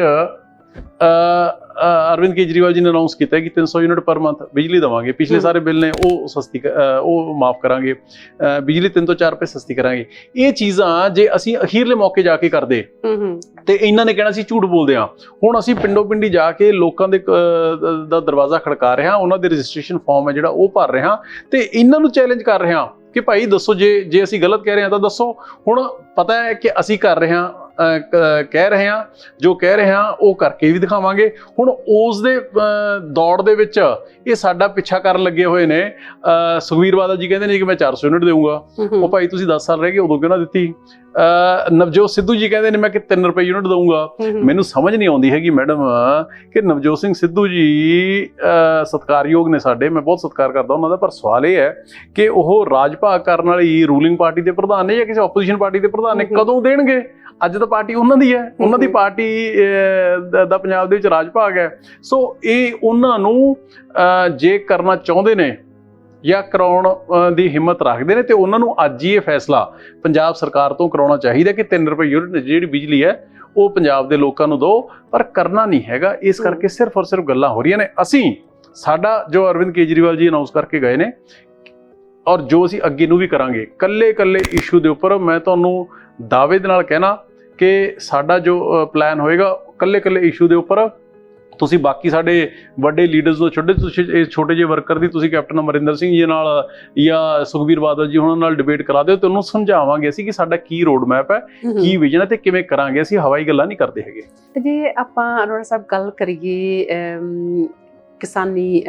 ਅਰਵਿੰਦ ਕੇਜਰੀਵਾਲ ਜੀ ਨੇ ਅਨਾਉਂਸ ਕੀਤਾ ਕਿ 300 ਯੂਨਿਟ ਪਰ ਮੰਥ ਬਿਜਲੀ ਦੇਵਾਂਗੇ, ਪਿਛਲੇ ਸਾਰੇ ਬਿੱਲ ਨੇ ਉਹ ਮਾਫ ਕਰਾਂਗੇ, ਬਿਜਲੀ 3 ਤੋਂ 4 ਰੁਪਏ ਸਸਤੀ ਕਰਾਂਗੇ। ਇਹ ਚੀਜ਼ਾਂ ਜੇ ਅਸੀਂ ਅਖੀਰਲੇ ਮੌਕੇ ਜਾ ਕੇ ਕਰਦੇ ਤੇ ਇਹਨਾਂ ਨੇ ਕਹਿਣਾ ਅਸੀਂ ਝੂਠ ਬੋਲਦੇ ਹਾਂ। ਹੁਣ ਅਸੀਂ ਪਿੰਡੋਂ ਪਿੰਡੀ ਜਾ ਕੇ ਲੋਕਾਂ ਦੇ ਦਾ ਦਰਵਾਜ਼ਾ ਖੜਕਾ ਰਹੇ ਹਾਂ, ਉਹਨਾਂ ਦੇ ਰਜਿਸਟ੍ਰੇਸ਼ਨ ਫਾਰਮ ਹੈ ਜਿਹੜਾ ਉਹ ਭਰ ਰਹੇ ਹਾਂ ਤੇ ਇਹਨਾਂ ਨੂੰ ਚੈਲੰਜ ਕਰ ਰਹੇ ਹਾਂ ਕਿ ਭਾਈ ਦੱਸੋ, ਜੇ ਅਸੀਂ ਗਲਤ ਕਹਿ ਰਹੇ ਹਾਂ ਤਾਂ ਦੱਸੋ। ਹੁਣ ਪਤਾ ਹੈ ਕਿ ਅਸੀਂ ਕਰ ਰਹੇ ਹਾਂ, ਕਹਿ ਰਹੇ ਹਾਂ, ਜੋ ਕਹਿ ਰਹੇ ਹਾਂ ਉਹ ਕਰਕੇ ਵੀ ਦਿਖਾਵਾਂਗੇ। ਹੁਣ ਉਸ ਦੇ ਦੌੜ ਦੇ ਵਿੱਚ ਇਹ ਸਾਡਾ ਪਿੱਛਾ ਕਰਨ ਲੱਗੇ ਹੋਏ ਨੇ। ਸੁਖਬੀਰ ਬਾਦਲ ਜੀ ਕਹਿੰਦੇ ਨੇ ਕਿ ਮੈਂ 400 ਯੂਨਿਟ ਦੇਵਾਂਗਾ, ਉਹ ਭਾਈ ਤੁਸੀਂ 10 ਸਾਲ ਰਹਿ ਗਏ ਉਦੋਂ ਕਿਉਂ ਨਾ ਦਿੱਤੀ। ਨਵਜੋਤ ਸਿੱਧੂ ਜੀ ਕਹਿੰਦੇ ਨੇ ਮੈਂ ਕਿ 3 ਰੁਪਏ ਯੂਨਿਟ ਦਊਂਗਾ। ਮੈਨੂੰ ਸਮਝ ਨਹੀਂ ਆਉਂਦੀ ਹੈਗੀ ਮੈਡਮ ਕਿ ਨਵਜੋਤ ਸਿੰਘ ਸਿੱਧੂ ਜੀ ਸਤਿਕਾਰਯੋਗ ਨੇ ਸਾਡੇ, ਮੈਂ ਬਹੁਤ ਸਤਿਕਾਰ ਕਰਦਾ ਉਹਨਾਂ ਦਾ, ਪਰ ਸਵਾਲ ਇਹ ਹੈ ਕਿ ਉਹ ਰਾਜ ਭਾਗ ਕਰਨ ਵਾਲੀ ਰੂਲਿੰਗ ਪਾਰਟੀ ਦੇ ਪ੍ਰਧਾਨ ਨੇ ਜਾਂ ਕਿਸੇ ਆਪੋਜੀਸ਼ਨ ਪਾਰਟੀ ਦੇ ਪ੍ਰਧਾਨ ਨੇ, ਕਦੋਂ ਦੇਣਗੇ? ਅੱਜ ਤਾਂ ਪਾਰਟੀ ਉਹਨਾਂ ਦੀ ਹੈ, ਉਹਨਾਂ ਦੀ ਪਾਰਟੀ ਦਾ ਪੰਜਾਬ ਦੇ ਵਿੱਚ ਰਾਜ ਭਾਗ ਹੈ। ਸੋ ਇਹ ਉਹਨਾਂ ਨੂੰ ਜੇ ਕਰਨਾ ਚਾਹੁੰਦੇ ਨੇ ਜਾਂ ਕਰਾਉਣ ਦੀ ਹਿੰਮਤ ਰੱਖਦੇ ਨੇ ਤੇ ਉਹਨਾਂ ਨੂੰ ਅੱਜ ਹੀ ਇਹ ਫੈਸਲਾ ਪੰਜਾਬ ਸਰਕਾਰ ਤੋਂ ਕਰਾਉਣਾ ਚਾਹੀਦਾ ਕਿ 3 ਰੁਪਏ ਯੂਨਿਟ ਜਿਹੜੀ ਬਿਜਲੀ ਹੈ ਉਹ ਪੰਜਾਬ ਦੇ ਲੋਕਾਂ ਨੂੰ ਦਿਓ, ਪਰ ਕਰਨਾ ਨਹੀਂ ਹੈਗਾ। ਇਸ ਕਰਕੇ ਸਿਰਫ ਔਰ ਸਿਰਫ ਗੱਲਾਂ ਹੋ ਰਹੀਆਂ ਨੇ। ਸਾਡਾ ਜੋ ਅਰਵਿੰਦ ਕੇਜਰੀਵਾਲ ਜੀ ਅਨਾਉਂਸ ਕਰਕੇ ਗਏ ਨੇ ਔਰ ਜੋ ਅਸੀਂ ਅੱਗੇ ਨੂੰ ਵੀ ਕਰਾਂਗੇ, ਕੱਲੇ ਇਸ਼ੂ ਦੇ ਉੱਪਰ ਮੈਂ ਤੁਹਾਨੂੰ ਦਾਅਵੇ ਦੇ ਨਾਲ ਕਹਿਣਾ ਕਿ ਸਾਡਾ ਜੋ ਪਲਾਨ ਹੋਏਗਾ ਕੱਲੇ ਇਸ਼ੂ ਦੇ ਉੱਪਰ ਤੁਸੀਂ ਬਾਕੀ ਸਾਡੇ ਵੱਡੇ ਲੀਡਰਸ ਤੋਂ ਛੋਟੇ ਜਿਹੇ ਵਰਕਰ ਦੀ ਤੁਸੀਂ ਕੈਪਟਨ ਅਮਰਿੰਦਰ ਸਿੰਘ ਜੀ ਨਾਲ ਜਾਂ ਸੁਖਬੀਰ ਬਾਦਲ ਜੀ ਉਹਨਾਂ ਨਾਲ ਡਿਬੇਟ ਕਰਾ ਦਿਓ ਤੇ ਉਹਨੂੰ ਸਮਝਾਵਾਂਗੇ ਅਸੀਂ ਕਿ ਸਾਡਾ ਕੀ ਰੋਡ ਮੈਪ ਹੈ, ਕੀ ਵਿਜ਼ਨ ਹੈ ਤੇ ਕਿਵੇਂ ਕਰਾਂਗੇ। ਅਸੀਂ ਹਵਾਈ ਗੱਲਾਂ ਨਹੀਂ ਕਰਦੇ ਹੈਗੇ।
ਤੇ ਜੇ ਆਪਾਂ ਅਰੋੜਾ ਸਾਹਿਬ ਗੱਲ ਕਰੀਏ ਕਿਸਾਨੀ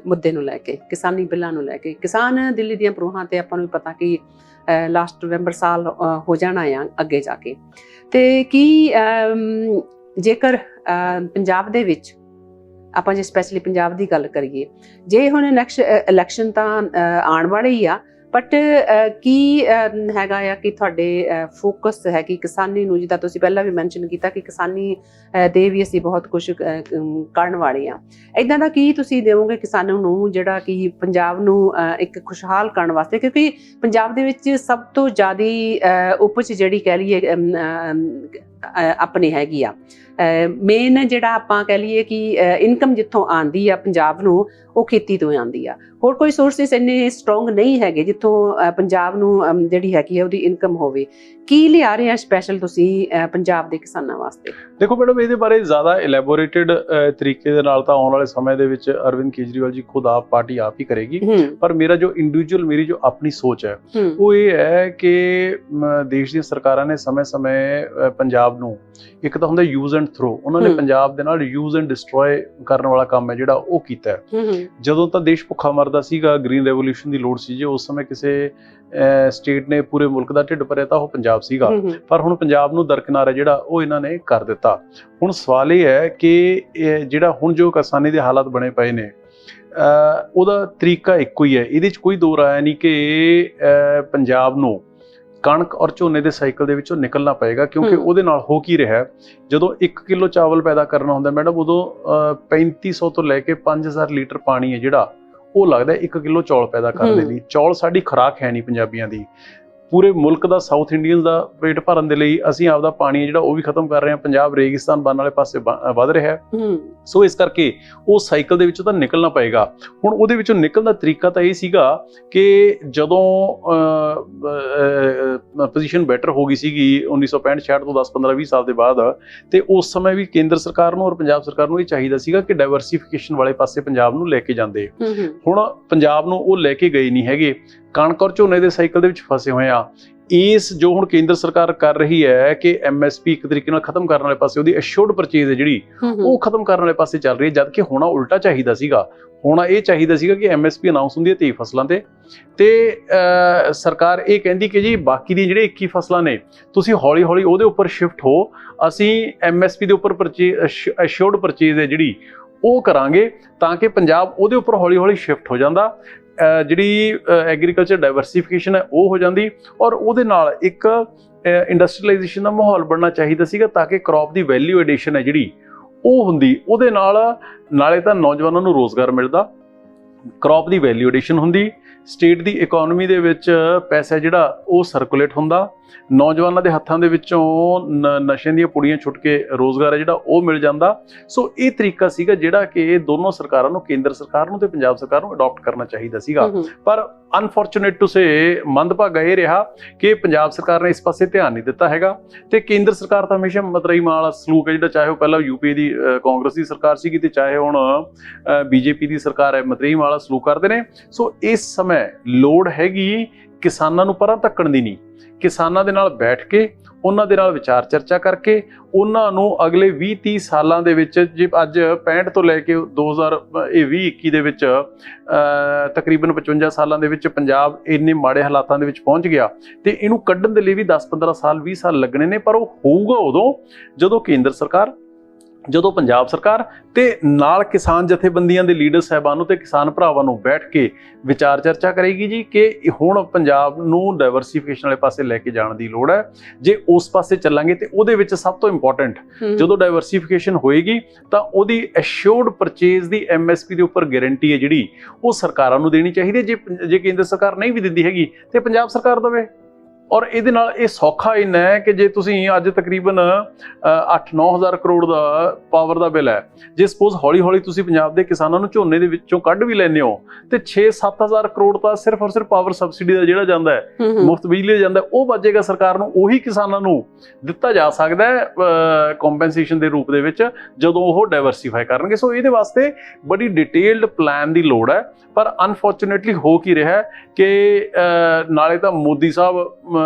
ਮੁੱਦੇ ਨੂੰ ਲੈ ਕੇ, ਕਿਸਾਨੀ ਬਿੱਲਾਂ ਨੂੰ ਲੈ ਕੇ, ਕਿਸਾਨ ਦਿੱਲੀ ਦੀਆਂ ਪਰੋਹਾਂ ਤੇ ਆਪਾਂ ਨੂੰ ਪਤਾ ਕਿ ਲਾਸਟ ਨਵੰਬਰ ਸਾਲ ਹੋ ਜਾਣਾ ਆ ਅੱਗੇ ਜਾ ਕੇ, ਤੇ ਕੀ ਜੇਕਰ ਪੰਜਾਬ ਦੇ ਵਿੱਚ ਆਪਾਂ ਜੇ ਸਪੈਸ਼ਲੀ ਪੰਜਾਬ ਦੀ ਗੱਲ ਕਰੀਏ, ਜੇ ਹੁਣ ਨੈਕਸਟ ਇਲੈਕਸ਼ਨ ਤਾਂ ਆਉਣ ਵਾਲੇ ਹੀ ਆ, ਬਟ ਕੀ ਹੈਗਾ ਆ ਕਿ ਤੁਹਾਡੇ ਫੋਕਸ ਹੈ ਕਿ ਕਿਸਾਨੀ ਨੂੰ, ਜਿੱਦਾਂ ਤੁਸੀਂ ਪਹਿਲਾਂ ਵੀ ਮੈਂਸ਼ਨ ਕੀਤਾ ਕਿ ਕਿਸਾਨੀ ਦੇ ਵੀ ਅਸੀਂ ਬਹੁਤ ਕੁਝ ਕਰਨ ਵਾਲੇ ਆ, ਇੱਦਾਂ ਦਾ ਕੀ ਤੁਸੀਂ ਦੇਵੋਗੇ ਕਿਸਾਨਾਂ ਨੂੰ ਜਿਹੜਾ ਕਿ ਪੰਜਾਬ ਨੂੰ ਇੱਕ ਖੁਸ਼ਹਾਲ ਕਰਨ ਵਾਸਤੇ? ਕਿਉਂਕਿ ਪੰਜਾਬ ਦੇ ਵਿੱਚ ਸਭ ਤੋਂ ਜ਼ਿਆਦਾ ਉਪਜ ਜਿਹੜੀ ਕਹਿ ਲਈਏ ਆਪਣੀ ਹੈਗੀ ਆ, ਮੇਨ ਜਿਹੜਾ ਆਪਾਂ ਕਹਿ ਲਈਏ ਕਿ ਇਨਕਮ ਜਿੱਥੋਂ ਆਉਂਦੀ ਆ ਪੰਜਾਬ ਨੂੰ, ਉਹ ਖੇਤੀ ਤੋਂ ਆਉਂਦੀ ਆ। ਹੋਰ ਕੋਈ ਸੋਰਸਿਸ ਇੰਨੇ ਸਟਰੋਂਗ ਨਹੀਂ ਹੈਗੇ ਜਿੱਥੋਂ ਪੰਜਾਬ ਨੂੰ ਜਿਹੜੀ ਹੈਗੀ ਆ ਉਹਦੀ ਇਨਕਮ ਹੋਵੇ। ਕੀ ਲਿਆ ਰਹੇ ਆ ਸਪੈਸ਼ਲ ਤੁਸੀਂ ਪੰਜਾਬ ਦੇ ਕਿਸਾਨਾਂ ਵਾਸਤੇ?
ਦੇਖੋ ਮੈਡਮ, ਇਹਦੇ ਬਾਰੇ ਜ਼ਿਆਦਾ ਇਲੈਬੋਰੇਟਡ ਤਰੀਕੇ ਦੇ ਨਾਲ ਤਾਂ ਆਉਣ ਵਾਲੇ ਸਮੇਂ ਦੇ ਵਿੱਚ ਅਰਵਿੰਦ ਕੇਜਰੀਵਾਲ ਜੀ ਖੁਦ ਪਾਰਟੀ ਆਪ ਹੀ ਕਰੇਗੀ, ਪਰ ਮੇਰਾ ਜੋ ਇੰਡੀਵਿਜੂਅਲ, ਮੇਰੀ ਜੋ ਆਪਣੀ ਸੋਚ ਹੈ ਉਹ ਇਹ ਹੈ ਕਿ ਦੇਸ਼ ਦੀਆਂ ਸਰਕਾਰਾਂ ਨੇ ਸਮੇਂ-ਸਮੇਂ ਪੰਜਾਬ ਨੂੰ, ਇੱਕ ਤਾਂ ਹੁੰਦਾ ਯੂਜ਼ ਐਂਡ ਥਰੋ, ਉਹਨਾਂ ਨੇ ਪੰਜਾਬ ਦੇ ਨਾਲ ਯੂਜ਼ ਐਂਡ ਡਿਸਟਰੋਏ ਕਰਨ ਵਾਲਾ ਕੰਮ ਹੈ ਜਿਹੜਾ ਉਹ ਕੀਤਾ। ਜਦੋਂ ਤਾਂ ਦੇਸ਼ ਭੁੱਖਾ ਮਰਦਾ ਸੀਗਾ, ਗ੍ਰੀਨ ਰੈਵੋਲੂਸ਼ਨ ਦੀ ਲੋੜ ਸੀ, ਜੇ ਉਸ ਸਮੇਂ ਕਿਸੇ ਸਟੇਟ ਨੇ ਪੂਰੇ ਮੁਲਕ ਦਾ ਢਿੱਡ ਭਰਿਆ ਤਾਂ ਉਹ ਪੰਜਾਬ ਸੀਗਾ, ਪਰ ਹੁਣ ਪੰਜਾਬ ਨੂੰ ਦਰਕਿਨਾਰ ਹੈ ਜਿਹੜਾ ਉਹ ਇਹਨਾਂ ਨੇ ਕਰ ਦਿੱਤਾ। ਹੁਣ ਸਵਾਲ ਇਹ ਹੈ ਕਿ ਜਿਹੜਾ ਹੁਣ ਜੋ ਕਿਸਾਨੀ ਦੇ ਹਾਲਾਤ ਬਣੇ ਪਏ ਨੇ, ਉਹਦਾ ਤਰੀਕਾ ਇੱਕੋ ਹੀ ਹੈ, ਇਹਦੇ 'ਚ ਕੋਈ ਦੋ ਰਾਏ ਨਹੀਂ ਕਿ ਪੰਜਾਬ ਨੂੰ ਕਣਕ ਔਰ ਝੋਨੇ ਦੇ ਸਾਈਕਲ ਦੇ ਵਿੱਚੋਂ ਨਿਕਲਣਾ ਪਏਗਾ। ਕਿਉਂਕਿ ਉਹਦੇ ਨਾਲ ਹੋ ਕੀ ਰਿਹਾ, ਜਦੋਂ 1 ਕਿਲੋ ਚਾਵਲ ਪੈਦਾ ਕਰਨਾ ਹੁੰਦਾ ਮੈਡਮ, ਉਦੋਂ 3500 ਤੋਂ ਲੈ ਕੇ 5000 ਲੀਟਰ ਪਾਣੀ ਹੈ ਜਿਹੜਾ ਉਹ ਲੱਗਦਾ 1 ਕਿਲੋ ਚੌਲ ਪੈਦਾ ਕਰਨ ਦੇ ਲਈ। ਚੌਲ ਸਾਡੀ ਖੁਰਾਕ ਹੈ ਨਹੀਂ ਪੰਜਾਬੀਆਂ ਦੀ, ਪੂਰੇ ਮੁਲਕ ਦਾ, ਸਾਊਥ ਇੰਡੀਅਨ ਦਾ ਪੇਟ ਭਰਨ ਦੇ ਲਈ ਅਸੀਂ ਆਪਦਾ ਪਾਣੀ ਜਿਹੜਾ ਉਹ ਵੀ ਖਤਮ ਕਰ ਰਹੇ ਹਾਂ। ਪੰਜਾਬ ਰੇਗਿਸਤਾਨ ਬਣਨ ਵਾਲੇ ਪਾਸੇ ਵੱਧ ਰਿਹਾ ਹੈ, ਸੋ ਇਸ ਕਰਕੇ ਉਹ ਸਾਈਕਲ ਦੇ ਵਿੱਚੋਂ ਤਾਂ ਨਿਕਲਣਾ ਪਏਗਾ। ਹੁਣ ਉਹਦੇ ਵਿੱਚੋਂ ਨਿਕਲਣ ਦਾ ਤਰੀਕਾ ਤਾਂ ਇਹ ਸੀਗਾ ਕਿ ਜਦੋਂ ਪੋਜੀਸ਼ਨ ਬੈਟਰ ਹੋ ਗਈ ਸੀਗੀ 1965-66 ਤੋਂ 10-15-20 ਸਾਲ ਦੇ ਬਾਅਦ, ਤੇ ਉਸ ਸਮੇਂ ਵੀ ਕੇਂਦਰ ਸਰਕਾਰ ਨੂੰ ਔਰ ਪੰਜਾਬ ਸਰਕਾਰ ਨੂੰ ਇਹ ਚਾਹੀਦਾ ਸੀਗਾ ਕਿ ਡਾਇਵਰਸੀਫਿਕੇਸ਼ਨ ਵਾਲੇ ਪਾਸੇ ਪੰਜਾਬ ਨੂੰ ਲੈ ਕੇ ਜਾਂਦੇ। ਹੁਣ ਪੰਜਾਬ ਨੂੰ ਉਹ ਲੈ ਕੇ ਗਏ ਨਹੀਂ ਹੈਗੇ, ਕਣਕ ਔਰ ਝੋਨੇ ਦੇ ਸਾਈਕਲ ਦੇ ਵਿੱਚ ਫਸੇ ਹੋਏ ਆ। ਇਸ ਜੋ ਹੁਣ ਕੇਂਦਰ ਸਰਕਾਰ ਕਰ ਰਹੀ ਹੈ ਕਿ MSP ਇੱਕ ਤਰੀਕੇ ਨਾਲ ਖਤਮ ਕਰਨ ਵਾਲੇ ਪਾਸੇ, ਉਹਦੀ ਅਸ਼ੋਰਡ ਪਰਚੇਜ਼ ਹੈ ਜਿਹੜੀ ਉਹ ਖਤਮ ਕਰਨ ਵਾਲੇ ਪਾਸੇ ਚੱਲ ਰਹੀ ਹੈ, ਜਦਕਿ ਹੋਣਾ ਉਲਟਾ ਚਾਹੀਦਾ ਸੀਗਾ। ਹੋਣਾ ਇਹ ਚਾਹੀਦਾ ਸੀਗਾ ਕਿ MSP ਅਨਾਉਂਸ ਹੁੰਦੀ ਹੈ 23 ਫਸਲਾਂ ਤੇ ਸਰਕਾਰ ਇਹ ਕਹਿੰਦੀ ਕਿ ਜੀ ਬਾਕੀ ਦੀ ਜਿਹੜੇ 21 ਫਸਲਾਂ ਨੇ ਤੁਸੀਂ ਹੌਲੀ ਹੌਲੀ ਉਹਦੇ ਉੱਪਰ ਸ਼ਿਫਟ ਹੋ, ਅਸੀਂ MSP ਦੇ ਉੱਪਰ ਅਸ਼ੋਰਡ ਪਰਚੇਜ਼ ਹੈ ਜਿਹੜੀ ਉਹ ਕਰਾਂਗੇ, ਤਾਂ ਕਿ ਪੰਜਾਬ ਉਹਦੇ ਉੱਪਰ ਹੌਲੀ ਹੌਲੀ ਸ਼ਿਫਟ ਹੋ ਜਾਂਦਾ। ਜਿਹੜੀ ਐਗਰੀਕਲਚਰ ਡਾਇਵਰਸੀਫਿਕੇਸ਼ਨ ਹੈ ਉਹ ਹੋ ਜਾਂਦੀ, ਔਰ ਉਹਦੇ ਨਾਲ ਇੱਕ ਇੰਡਸਟਰੀਅਲਾਈਜੇਸ਼ਨ ਦਾ ਮਾਹੌਲ ਬਣਨਾ ਚਾਹੀਦਾ ਸੀਗਾ, ਤਾਂ ਕਿ ਕ੍ਰੌਪ ਦੀ ਵੈਲਿਊ ਐਡੀਸ਼ਨ ਹੈ ਜਿਹੜੀ ਉਹ ਹੁੰਦੀ। ਉਹਦੇ ਨਾਲੇ ਤਾਂ ਨੌਜਵਾਨਾਂ ਨੂੰ ਰੋਜ਼ਗਾਰ ਮਿਲਦਾ, ਕ੍ਰੌਪ ਦੀ ਵੈਲਿਊ ਐਡੀਸ਼ਨ ਹੁੰਦੀ, ਸਟੇਟ ਦੀ ਇਕਨੋਮੀ ਦੇ ਵਿੱਚ ਪੈਸਾ ਜਿਹੜਾ ਉਹ ਸਰਕੂਲੇਟ ਹੁੰਦਾ, ਨੌਜਵਾਨਾਂ ਦੇ ਹੱਥਾਂ ਦੇ ਵਿੱਚੋਂ ਨਸ਼ਿਆਂ ਦੀਆਂ ਪੁੜੀਆਂ ਛੁੱਟ ਕੇ ਰੋਜ਼ਗਾਰ ਹੈ ਜਿਹੜਾ ਉਹ ਮਿਲ ਜਾਂਦਾ। ਸੋ ਇਹ ਤਰੀਕਾ ਸੀਗਾ ਜਿਹੜਾ ਕਿ ਦੋਨੋਂ ਸਰਕਾਰਾਂ ਨੂੰ, ਕੇਂਦਰ ਸਰਕਾਰ ਨੂੰ ਤੇ ਪੰਜਾਬ ਸਰਕਾਰ ਨੂੰ ਅਡਾਪਟ ਕਰਨਾ ਚਾਹੀਦਾ ਸੀਗਾ। ਪਰ ਅਨਫੋਰਚੂਨੇਟ ਟੂ ਸੇ, ਮੰਦਭਾਗਾ ਇਹ ਰਿਹਾ ਕਿ ਪੰਜਾਬ ਸਰਕਾਰ ਨੇ ਇਸ ਪਾਸੇ ਧਿਆਨ ਨਹੀਂ ਦਿੱਤਾ ਹੈਗਾ, ਤੇ ਕੇਂਦਰ ਸਰਕਾਰ ਤਾਂ ਹਮੇਸ਼ਾ ਮਤਰਈ ਵਾਲਾ ਸਲੂਕ ਹੈ ਜਿਹੜਾ, ਚਾਹੇ ਉਹ ਪਹਿਲਾਂ UP ਦੀ ਕਾਂਗਰਸ ਦੀ ਸਰਕਾਰ ਸੀਗੀ ਤੇ ਚਾਹੇ ਹੁਣ BJP ਦੀ ਸਰਕਾਰ ਹੈ, ਮਤਰਈ ਵਾਲਾ ਸਲੂਕ ਕਰਦੇ ਨੇ। ਸੋ ਇਸ ਸਮੇਂ ਲੋੜ ਹੈਗੀ ਕਿਸਾਨਾਂ ਨੂੰ ਪਰਾਂ ਧੱਕਣ ਦੀ ਨਹੀਂ, ਕਿਸਾਨਾਂ ਦੇ ਨਾਲ ਬੈਠ ਕੇ ਉਹਨਾਂ ਦੇ ਨਾਲ ਵਿਚਾਰ ਚਰਚਾ ਕਰਕੇ ਉਹਨਾਂ ਨੂੰ ਅਗਲੇ 20-30 ਸਾਲਾਂ ਦੇ ਵਿੱਚ, ਜੇ ਅੱਜ 65 ਤੋਂ ਲੈ ਕੇ 2020-21 ਦੇ ਵਿੱਚ ਤਕਰੀਬਨ 55 ਸਾਲਾਂ ਦੇ ਵਿੱਚ ਪੰਜਾਬ ਇੰਨੇ ਮਾੜੇ ਹਾਲਾਤਾਂ ਦੇ ਵਿੱਚ ਪਹੁੰਚ ਗਿਆ, ਤੇ ਇਹਨੂੰ ਕੱਢਣ ਦੇ ਲਈ ਵੀ 10-15 ਸਾਲ 20 ਸਾਲ ਲੱਗਣੇ ਨੇ। ਪਰ ਉਹ ਹੋਊਗਾ ਉਦੋਂ ਜਦੋਂ ਕੇਂਦਰ ਸਰਕਾਰ, ਜਦੋਂ ਪੰਜਾਬ ਸਰਕਾਰ ਤੇ ਨਾਲ ਕਿਸਾਨ ਜਥੇਬੰਦੀਆਂ ਦੇ ਲੀਡਰ ਸਾਹਿਬਾਨ ਨੂੰ ਤੇ ਕਿਸਾਨ ਭਰਾਵਾਂ ਨੂੰ ਬੈਠ ਕੇ ਵਿਚਾਰ ਚਰਚਾ ਕਰੇਗੀ ਜੀ ਕਿ ਹੁਣ ਪੰਜਾਬ ਨੂੰ ਡਾਇਵਰਸੀਫਿਕੇਸ਼ਨ ਵਾਲੇ ਪਾਸੇ ਲੈ ਕੇ ਜਾਣ ਦੀ ਲੋੜ ਹੈ। ਜੇ ਉਸ ਪਾਸੇ ਚੱਲਾਂਗੇ ਤੇ ਉਹਦੇ ਵਿੱਚ ਸਭ ਤੋਂ ਇੰਪੋਰਟੈਂਟ, ਜਦੋਂ ਡਾਇਵਰਸੀਫਿਕੇਸ਼ਨ ਹੋਏਗੀ ਤਾਂ ਉਹਦੀ ਅਸ਼ੋਰਡ ਪਰਚੇਜ਼ ਦੀ MSP ਦੇ ਉੱਪਰ ਗਾਰੰਟੀ ਹੈ ਜਿਹੜੀ ਉਹ ਸਰਕਾਰਾਂ ਨੂੰ ਦੇਣੀ ਚਾਹੀਦੀ ਹੈ। ਜੇ ਕੇਂਦਰ ਸਰਕਾਰ ਨਹੀਂ ਵੀ ਦਿੰਦੀ ਹੈਗੀ ਤੇ ਪੰਜਾਬ ਸਰਕਾਰ ਦੇਵੇ, ਔਰ ਇਹਦੇ ਨਾਲ ਇਹ ਸੌਖਾ ਇੰਨਾ ਹੈ ਕਿ ਜੇ ਤੁਸੀਂ ਅੱਜ ਤਕਰੀਬਨ 8-9 ਹਜ਼ਾਰ ਕਰੋੜ ਦਾ ਪਾਵਰ ਦਾ ਬਿੱਲ ਹੈ, ਜੇ ਸਪੋਜ਼ ਹੌਲੀ ਹੌਲੀ ਤੁਸੀਂ ਪੰਜਾਬ ਦੇ ਕਿਸਾਨਾਂ ਨੂੰ ਝੋਨੇ ਦੇ ਵਿੱਚੋਂ ਕੱਢ ਵੀ ਲੈਂਦੇ ਹੋ ਤੇ 6-7 ਹਜ਼ਾਰ ਕਰੋੜ ਤਾਂ ਸਿਰਫ ਔਰ ਸਿਰਫ ਪਾਵਰ ਸਬਸਿਡੀ ਦਾ ਜਿਹੜਾ ਜਾਂਦਾ ਹੈ, ਮੁਫਤ ਬਿਜਲੀ ਜਾਂਦਾ, ਉਹ ਬਚੇਗਾ ਸਰਕਾਰ ਨੂੰ, ਉਹੀ ਕਿਸਾਨਾਂ ਨੂੰ ਦਿੱਤਾ ਜਾ ਸਕਦਾ ਹੈ ਕੰਪਨਸੇਸ਼ਨ ਦੇ ਰੂਪ ਦੇ ਵਿੱਚ ਜਦੋਂ ਉਹ ਡਾਇਵਰਸੀਫਾਈ ਕਰਨਗੇ। ਸੋ ਇਹਦੇ ਵਾਸਤੇ ਬੜੀ ਡਿਟੇਲਡ ਪਲਾਨ ਦੀ ਲੋੜ ਹੈ, ਪਰ ਅਨਫੋਰਚੂਨੇਟਲੀ ਹੋ ਕੀ ਰਿਹਾ ਕਿ ਨਾਲੇ ਤਾਂ ਮੋਦੀ ਸਾਹਿਬ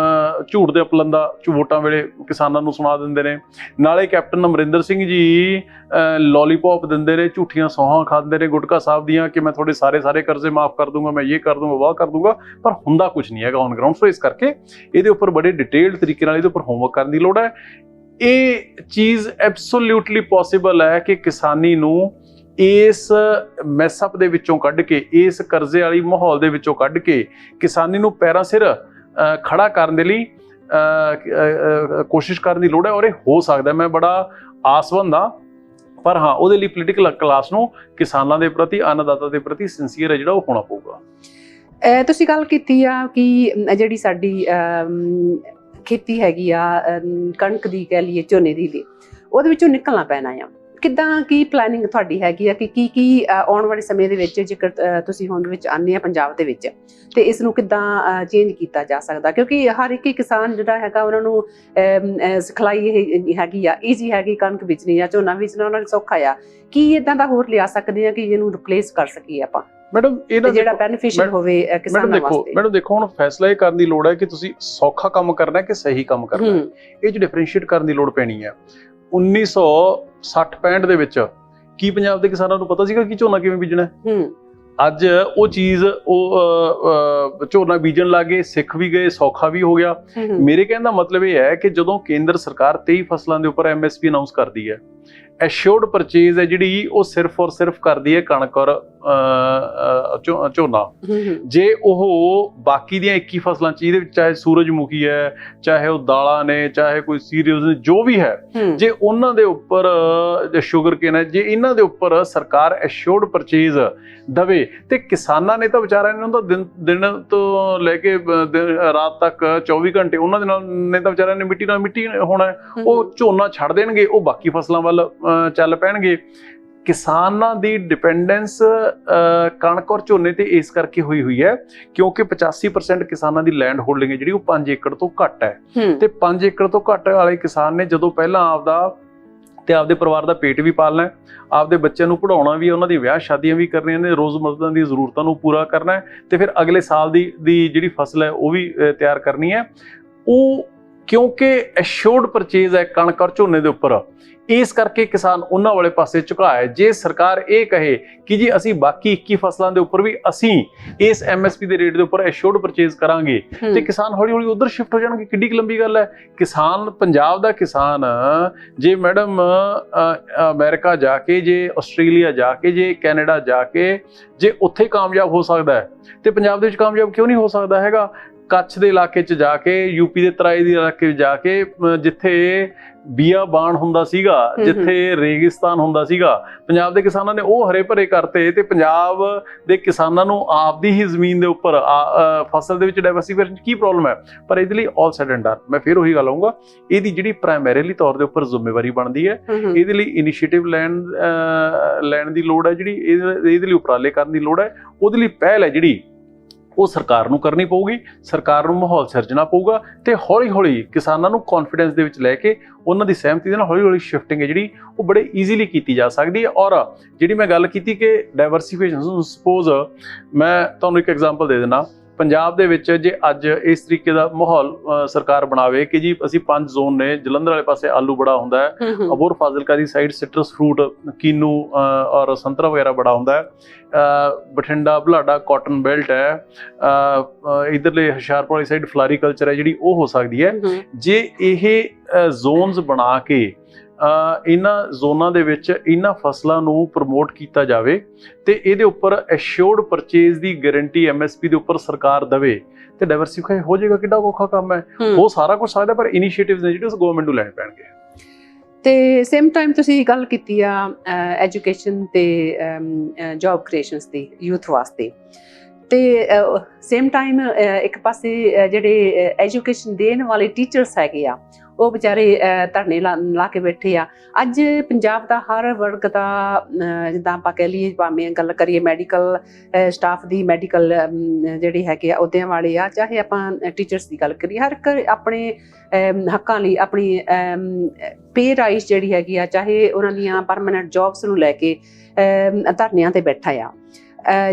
ਝੂਠ ਦੇ ਪਲੰਦਾ ਵੋਟਾਂ ਵੇਲੇ ਕਿਸਾਨਾਂ ਨੂੰ ਸੁਣਾ ਦਿੰਦੇ ਨੇ, ਨਾਲੇ ਕੈਪਟਨ ਅਮਰਿੰਦਰ ਸਿੰਘ ਜੀ ਲੋਲੀਪੌਪ ਦਿੰਦੇ ਨੇ, ਝੂਠੀਆਂ ਸੌਹਾਂ ਖਾਂਦੇ ਨੇ ਗੁਟਕਾ ਸਾਹਿਬ ਦੀਆਂ ਕਿ ਮੈਂ ਤੁਹਾਡੇ ਸਾਰੇ ਕਰਜ਼ੇ ਮਾਫ ਕਰ ਦੂੰਗਾ, ਮੈਂ ਇਹ ਕਰ ਦੂੰਗਾ, ਵਾਹ ਕਰ ਦੂੰਗਾ, ਪਰ ਹੁੰਦਾ ਕੁਝ ਨਹੀਂ ਹੈਗਾ ਔਨ ਗਰਾਊਂਡ। ਸੋ ਇਸ ਕਰਕੇ ਇਹਦੇ ਉੱਪਰ ਬੜੇ ਡਿਟੇਲਡ ਤਰੀਕੇ ਨਾਲ ਇਹਦੇ ਉੱਪਰ ਹੋਮਵਰਕ ਕਰਨ ਦੀ ਲੋੜ ਹੈ। ਇਹ ਚੀਜ਼ ਐਬਸੋਲਿਊਟਲੀ ਪੋਸੀਬਲ ਹੈ ਕਿ ਕਿਸਾਨੀ ਨੂੰ ਇਸ ਮੈਸਅਪ ਦੇ ਵਿੱਚੋਂ ਕੱਢ ਕੇ, ਇਸ ਕਰਜ਼ੇ ਵਾਲੀ ਮਾਹੌਲ ਦੇ ਵਿੱਚੋਂ ਕੱਢ ਕੇ ਕਿਸਾਨੀ ਨੂੰ ਪੈਰਾਂ ਸਿਰ ਖੜਾ ਕਰਨ ਦੇ ਲਈ ਕੋਸ਼ਿਸ਼ ਕਰਨ ਦੀ ਲੋੜ ਹੈ, ਔਰ ਇਹ ਹੋ ਸਕਦਾ। ਮੈਂ ਬੜਾ ਆਸਵੰਦ ਹਾਂ, ਪਰ ਹਾਂ ਉਹਦੇ ਲਈ ਪੋਲੀਟੀਕਲ ਕਲਾਸ ਨੂੰ ਕਿਸਾਨਾਂ ਦੇ ਪ੍ਰਤੀ, ਅੰਨਦਾਤਾ ਦੇ ਪ੍ਰਤੀ ਸਿੰਸੀਅਰ ਹੈ ਜਿਹੜਾ ਉਹ ਹੋਣਾ ਪਊਗਾ।
ਤੁਸੀਂ ਗੱਲ ਕੀਤੀ ਆ ਕਿ ਜਿਹੜੀ ਸਾਡੀ ਖੇਤੀ ਹੈਗੀ ਆ ਕਣਕ ਦੀ ਕਹਿ ਲਈਏ, ਝੋਨੇ ਦੀ, ਉਹਦੇ ਵਿੱਚੋਂ ਨਿਕਲਣਾ ਪੈਣਾ ਆ। ਕਿੱਦਾਂ ਕੀ ਪਲੈਨਿੰਗ ਤੁਹਾਡੀ ਹੈਗੀ ਆ ਕਿ ਕੀ ਆਉਣ ਵਾਲੇ ਸਮੇਂ ਦੇ ਵਿੱਚ ਜੇਕਰ ਤੁਸੀਂ ਹੁਣ ਵਿੱਚ ਆਉਂਦੇ ਆ ਪੰਜਾਬ ਦੇ ਵਿੱਚ, ਤੇ ਇਸ ਨੂੰ ਕਿੱਦਾਂ ਚੇਂਜ ਕੀਤਾ ਜਾ ਸਕਦਾ? ਕਿਉਂਕਿ ਹਰ ਇੱਕ ਕਿਸਾਨ ਜਿਹੜਾ ਹੈਗਾ ਉਹਨਾਂ ਨੂੰ ਸਿਖਲਾਈ ਹੈਗੀ ਆ, ਈਜ਼ੀ ਹੈਗੀ ਕਣਕ ਬੀਜਣੀ ਜਾਂ ਝੋਨਾ ਬੀਜਣਾ ਉਹਨਾਂ ਨੂੰ ਸੌਖਾ ਆ। ਕੀ ਇਦਾਂ ਦਾ ਹੋਰ ਲਿਆ ਸਕਦੇ ਆ ਕਿ ਇਹਨੂੰ ਰਿਪਲੇਸ ਕਰ ਸਕੀਏ ਆਪਾਂ
ਮੈਡਮ, ਇਹਦਾ
ਜਿਹੜਾ ਬੈਨੀਫੀਸ਼ੀਅਲ ਹੋਵੇ ਕਿਸਾਨਾਂ ਵਾਸਤੇ?
ਮੈਡਮ ਦੇਖੋ, ਹੁਣ ਫੈਸਲਾ ਇਹ ਕਰਨ ਦੀ ਲੋੜ ਹੈ ਕਿ ਤੁਸੀਂ ਸੌਖਾ ਕੰਮ ਕਰਨਾ ਹੈ ਕਿ ਸਹੀ ਕੰਮ ਕਰਨਾ ਹੈ। ਇਹ 'ਚ ਡਿਫਰੈਂਸ਼ੀਏਟ ਕਰਨ ਦੀ ਲੋੜ ਪੈਣੀ ਹੈ। 1960-65 ਦੇ ਵਿੱਚ ਕੀ ਪੰਜਾਬ ਦੇ ਕਿਸਾਨਾਂ ਨੂੰ ਪਤਾ ਸੀਗਾ ਕਿ ਝੋਨਾ ਕਿਵੇਂ ਬੀਜਣਾ ਹੈ? ਅੱਜ ਉਹ ਚੀਜ਼ ਝੋਨਾ ਬੀਜਣ ਲੱਗੇ, ਸਿੱਖ ਵੀ ਗਏ, ਸੌਖਾ ਵੀ ਹੋ ਗਿਆ। ਮੇਰੇ ਕਹਿਣ ਦਾ ਮਤਲਬ ਇਹ ਹੈ ਕਿ ਜਦੋਂ ਕੇਂਦਰ ਸਰਕਾਰ 23 ਫਸਲਾਂ ਦੇ ਉੱਪਰ MSP ਅਨਾਉਂਸ ਕਰਦੀ ਹੈ, ਐਸ਼ੋਰਡ ਪਰਚੇਜ਼ ਹੈ ਜਿਹੜੀ ਉਹ ਸਿਰਫ ਔਰ ਸਿਰਫ ਕਰਦੀ ਹੈ ਕਣਕ ਔਰ ਝੋਨਾ। ਜੇ ਉਹ ਬਾਕੀ ਦੀਆਂ 21 ਫਸਲਾਂ ਚ, ਇਹਦੇ ਵਿੱਚ ਚਾਹੇ ਸੂਰਜਮੁਖੀ ਹੈ, ਚਾਹੇ ਉਹ ਦਾਲਾਂ ਨੇ, ਚਾਹੇ ਕੋਈ ਸੀਰੀਅਲਸ ਨੇ, ਜੋ ਵੀ ਹੈ, ਜੇ ਉਹਨਾਂ ਦੇ ਉੱਪਰ ਸ਼ੂਗਰ ਕੇਨ ਹੈ, ਜੇ ਇਹਨਾਂ ਦੇ ਉੱਪਰ ਸਰਕਾਰ ਐਸ਼ੋਰਡ ਪਰਚੇਜ਼ ਦਵੇ ਤੇ ਕਿਸਾਨਾਂ ਨੇ ਤਾਂ ਵਿਚਾਰਿਆਂ ਨੇ ਉਹਦਾ ਦਿਨ ਤੋਂ ਲੈ ਕੇ ਰਾਤ ਤੱਕ 24 ਘੰਟੇ ਉਹਨਾਂ ਦੇ ਨਾਲ ਨੇ ਤਾਂ ਵਿਚਾਰਿਆਂ ਨੇ ਮਿੱਟੀ ਨਾਲ ਮਿੱਟੀ ਹੋਣਾ। ਉਹ ਝੋਨਾ ਛੱਡ ਦੇਣਗੇ, ਉਹ ਬਾਕੀ ਫਸਲਾਂ ਵੱਲ ਚੱਲ ਪੈਣਗੇ। ਕਿਸਾਨਾਂ ਦੀ ਡਿਪੈਂਡੈਂਸ ਕਣਕ ਔਰ ਝੋਨੇ ਤੇ ਇਸ ਕਰਕੇ ਹੋਈ ਹੈ ਕਿਉਂਕਿ 85% ਕਿਸਾਨਾਂ ਦੀ ਲੈਂਡ ਹੋਲਡਿੰਗ ਹੈ ਜਿਹੜੀ ਉਹ 5 ਏਕੜ ਤੋਂ ਘੱਟ ਹੈ। ਤੇ 5 ਏਕੜ ਤੋਂ ਘੱਟ ਵਾਲੇ ਕਿਸਾਨ ਨੇ ਜਦੋਂ ਪਹਿਲਾਂ ਆਪਦਾ ਤੇ ਆਪਦੇ ਪਰਿਵਾਰ ਦਾ ਪੇਟ ਵੀ ਪਾਲਣਾ ਹੈ, ਆਪਦੇ ਬੱਚਿਆਂ ਨੂੰ ਪੜ੍ਹਾਉਣਾ ਵੀ, ਉਹਨਾਂ ਦੀ ਵਿਆਹ ਸ਼ਾਦੀਆਂ ਵੀ ਕਰਨੀਆਂ ਨੇ, ਰੋਜ਼ਮਰਰਾ ਦੀਆਂ ਜ਼ਰੂਰਤਾਂ ਨੂੰ ਪੂਰਾ ਕਰਨਾ ਹੈ, ਤੇ ਫਿਰ ਅਗਲੇ ਸਾਲ ਦੀ ਜਿਹੜੀ ਫਸਲ ਹੈ ਉਹ ਵੀ ਤਿਆਰ ਕਰਨੀ ਹੈ। ਉਹ ਕਿਉਂਕਿ ਐਸ਼ੋਰਡ ਪਰਚੇਜ਼ ਹੈ ਕਣਕ ਔਰ ਝੋਨੇ ਦੇ ਉੱਪਰ, ਇਸ ਕਰਕੇ ਕਿਸਾਨ ਉਹਨਾਂ ਵਾਲੇ ਪਾਸੇ ਝੁਕਾਇਆ। ਜੇ ਸਰਕਾਰ ਇਹ ਕਹੇ ਕਿ ਜੀ ਅਸੀਂ ਬਾਕੀ 21 ਫਸਲਾਂ ਦੇ ਉੱਪਰ ਵੀ ਅਸੀਂ ਇਸ MSP ਦੇ ਰੇਟ ਦੇ ਉੱਪਰ ਐਸ਼ੋਰਡ ਪਰਚੇਜ਼ ਕਰਾਂਗੇ, ਤੇ ਕਿਸਾਨ ਹੌਲੀ ਹੌਲੀ ਉਧਰ ਸ਼ਿਫਟ ਹੋ ਜਾਣਗੇ। ਕਿੱਡੀ ਲੰਬੀ ਗੱਲ ਹੈ। ਕਿਸਾਨ, ਪੰਜਾਬ ਦਾ ਕਿਸਾਨ ਜੇ ਮੈਡਮ ਅਮਰੀਕਾ ਜਾ ਕੇ, ਜੇ ਆਸਟ੍ਰੇਲੀਆ ਜਾ ਕੇ, ਜੇ ਕੈਨੇਡਾ ਜਾ ਕੇ, ਜੇ ਉੱਥੇ ਕਾਮਯਾਬ ਹੋ ਸਕਦਾ ਹੈ ਤੇ ਪੰਜਾਬ ਦੇ ਵਿੱਚ ਕਾਮਯਾਬ ਕਿਉਂ ਨਹੀਂ ਹੋ ਸਕਦਾ ਹੈਗਾ? ਕੱਛ ਦੇ ਇਲਾਕੇ 'ਚ ਜਾ ਕੇ, ਯੂਪੀ ਦੇ ਤਰਾਈ ਦੇ ਇਲਾਕੇ 'ਚ ਜਾ ਕੇ, ਜਿੱਥੇ ਬੀਆਬਾਨ ਹੁੰਦਾ ਸੀਗਾ, ਜਿੱਥੇ ਰੇਗਿਸਤਾਨ ਹੁੰਦਾ ਸੀਗਾ, ਪੰਜਾਬ ਦੇ ਕਿਸਾਨਾਂ ਨੇ ਉਹ ਹਰੇ ਭਰੇ ਕਰਤੇ, ਤੇ ਪੰਜਾਬ ਦੇ ਕਿਸਾਨਾਂ ਨੂੰ ਆਪਦੀ ਹੀ ਜ਼ਮੀਨ ਦੇ ਉੱਪਰ ਫਸਲ ਦੇ ਵਿੱਚ ਡਾਇਵਰਸੀਫਿਕੇਸ਼ਨ ਕੀ ਪ੍ਰੋਬਲਮ ਹੈ? ਪਰ ਇਹਦੇ ਲਈ ਆਲ ਸੈਡ ਐਂਡ ਡਨ, ਮੈਂ ਫਿਰ ਉਹੀ ਗੱਲ ਆਊਂਗਾ, ਇਹਦੀ ਜਿਹੜੀ ਪ੍ਰਾਇਮਰੀਲੀ ਤੌਰ ਦੇ ਉੱਪਰ ਜ਼ਿੰਮੇਵਾਰੀ ਬਣਦੀ ਹੈ, ਇਹਦੇ ਲਈ ਇਨੀਸ਼ੀਏਟਿਵ ਲੈਣ ਦੀ ਲੋੜ ਹੈ, ਜਿਹੜੀ ਇਹਦੇ ਲਈ ਉਪਰਾਲੇ ਕਰਨ ਦੀ ਲੋੜ ਹੈ। ਉਹਦੇ ਲਈ ਪਹਿਲ ਹੈ ਜਿਹੜੀ ਉਹ ਸਰਕਾਰ ਨੂੰ ਕਰਨੀ ਪਊਗੀ, ਸਰਕਾਰ ਨੂੰ ਮਾਹੌਲ ਸਿਰਜਣਾ ਪਊਗਾ, ਤੇ ਹੌਲੀ ਹੌਲੀ ਕਿਸਾਨਾਂ ਨੂੰ ਕੌਨਫੀਡੈਂਸ ਦੇ ਵਿੱਚ ਲੈ ਕੇ ਉਹਨਾਂ ਦੀ ਸਹਿਮਤੀ ਦੇ ਨਾਲ ਹੌਲੀ ਹੌਲੀ ਸ਼ਿਫਟਿੰਗ ਹੈ ਜਿਹੜੀ ਉਹ ਬੜੇ ਈਜ਼ੀਲੀ ਕੀਤੀ ਜਾ ਸਕਦੀ ਹੈ। ਔਰ ਜਿਹੜੀ ਮੈਂ ਗੱਲ ਕੀਤੀ ਕਿ ਡਾਇਵਰਸੀਫਿਕੇਸ਼ਨ, ਸਪੋਜ਼ ਮੈਂ ਤੁਹਾਨੂੰ ਇੱਕ ਐਗਜ਼ਾਮਪਲ ਦੇ ਦਿੰਦਾ। ਪੰਜਾਬ ਦੇ ਵਿੱਚ ਜੇ ਅੱਜ ਇਸ ਤਰੀਕੇ ਦਾ ਮਾਹੌਲ ਸਰਕਾਰ ਬਣਾਵੇ ਕਿ ਜੀ ਅਸੀਂ 5 ਜ਼ੋਨ ਨੇ, ਜਲੰਧਰ ਵਾਲੇ ਪਾਸੇ ਆਲੂ ਬੜਾ ਹੁੰਦਾ ਹੈ, ਅਬੋਹਰ ਫਾਜ਼ਿਲਕਾ ਦੀ ਸਾਈਡ ਸਿਟਰਸ ਫਰੂਟ, ਕੀਨੂ ਔਰ ਸੰਤਰਾ ਵਗੈਰਾ ਬੜਾ ਹੁੰਦਾ ਹੈ, ਬਠਿੰਡਾ ਬੁਲਾਡਾ ਕਾਟਨ ਬੈਲਟ ਹੈ, ਇਧਰਲੇ ਹੁਸ਼ਿਆਰਪੁਰ ਵਾਲੀ ਸਾਈਡ ਫਲਾਰੀਕਲਚਰ ਹੈ ਜਿਹੜੀ ਉਹ ਹੋ ਸਕਦੀ ਹੈ। ਜੇ ਇਹ ਜ਼ੋਨਸ ਬਣਾ ਕੇ ਇਹਨਾਂ ਜ਼ੋਨਾਂ ਦੇ ਵਿੱਚ ਇਹਨਾਂ ਫਸਲਾਂ ਨੂੰ ਪ੍ਰਮੋਟ ਕੀਤਾ ਜਾਵੇ ਤੇ ਇਹਦੇ ਉੱਪਰ ਐਸ਼ੋਰਡ ਪਰਚੇਜ਼ ਦੀ ਗਾਰੰਟੀ MSP ਦੇ ਉੱਪਰ ਸਰਕਾਰ ਦੇਵੇ ਤੇ ਡਾਇਵਰਸੀਫਾਈ ਹੋ ਜਾਏਗਾ। ਕਿੱਡਾ ਔਖਾ ਕੰਮ ਹੈ, ਉਹ ਸਾਰਾ ਕੁਝ ਸਕਦਾ, ਪਰ ਇਨੀਸ਼ੀਏਟਿਵਸ ਨੇ ਜਿਹੜੇ ਉਸ ਗਵਰਨਮੈਂਟ ਨੂੰ ਲੈਣੇ ਪੈਣਗੇ।
ਤੇ ਸੇਮ ਟਾਈਮ ਤੁਸੀਂ ਗੱਲ ਕੀਤੀ ਆ ਐਜੂਕੇਸ਼ਨ ਤੇ ਜੌਬ ਕ੍ਰੀਏਸ਼ਨਸ ਦੀ ਯੂਥ ਵਾਸਤੇ, ਤੇ ਸੇਮ ਟਾਈਮ ਇੱਕ ਪਾਸੇ ਜਿਹੜੇ ਐਜੂਕੇਸ਼ਨ ਦੇਣ ਵਾਲੇ ਟੀਚਰਸ ਹੈਗੇ ਆ ਉਹ ਵਿਚਾਰੇ ਧਰਨੇ ਲਾ ਕੇ ਬੈਠੇ ਆ। ਅੱਜ ਪੰਜਾਬ ਦਾ ਹਰ ਵਰਗ ਦਾ ਜਿੱਦਾਂ ਆਪਾਂ ਕਹਿ ਲਈਏ, ਭਾਵੇਂ ਗੱਲ ਕਰੀਏ ਮੈਡੀਕਲ ਸਟਾਫ ਦੀ, ਮੈਡੀਕਲ ਜਿਹੜੇ ਹੈਗੇ ਆ ਅਹੁਦਿਆਂ ਵਾਲੇ ਆ, ਚਾਹੇ ਆਪਾਂ ਟੀਚਰਸ ਦੀ ਗੱਲ ਕਰੀਏ, ਹਰ ਇੱਕ ਆਪਣੇ ਹੱਕਾਂ ਲਈ ਆਪਣੀ ਪੇ ਰਾਈਜ਼ ਜਿਹੜੀ ਹੈਗੀ ਆ, ਚਾਹੇ ਉਹਨਾਂ ਦੀਆਂ ਪਰਮਾਨੈਂਟ ਜੌਬਸ ਨੂੰ ਲੈ ਕੇ ਧਰਨਿਆਂ ਤੇ ਬੈਠਾ ਆ।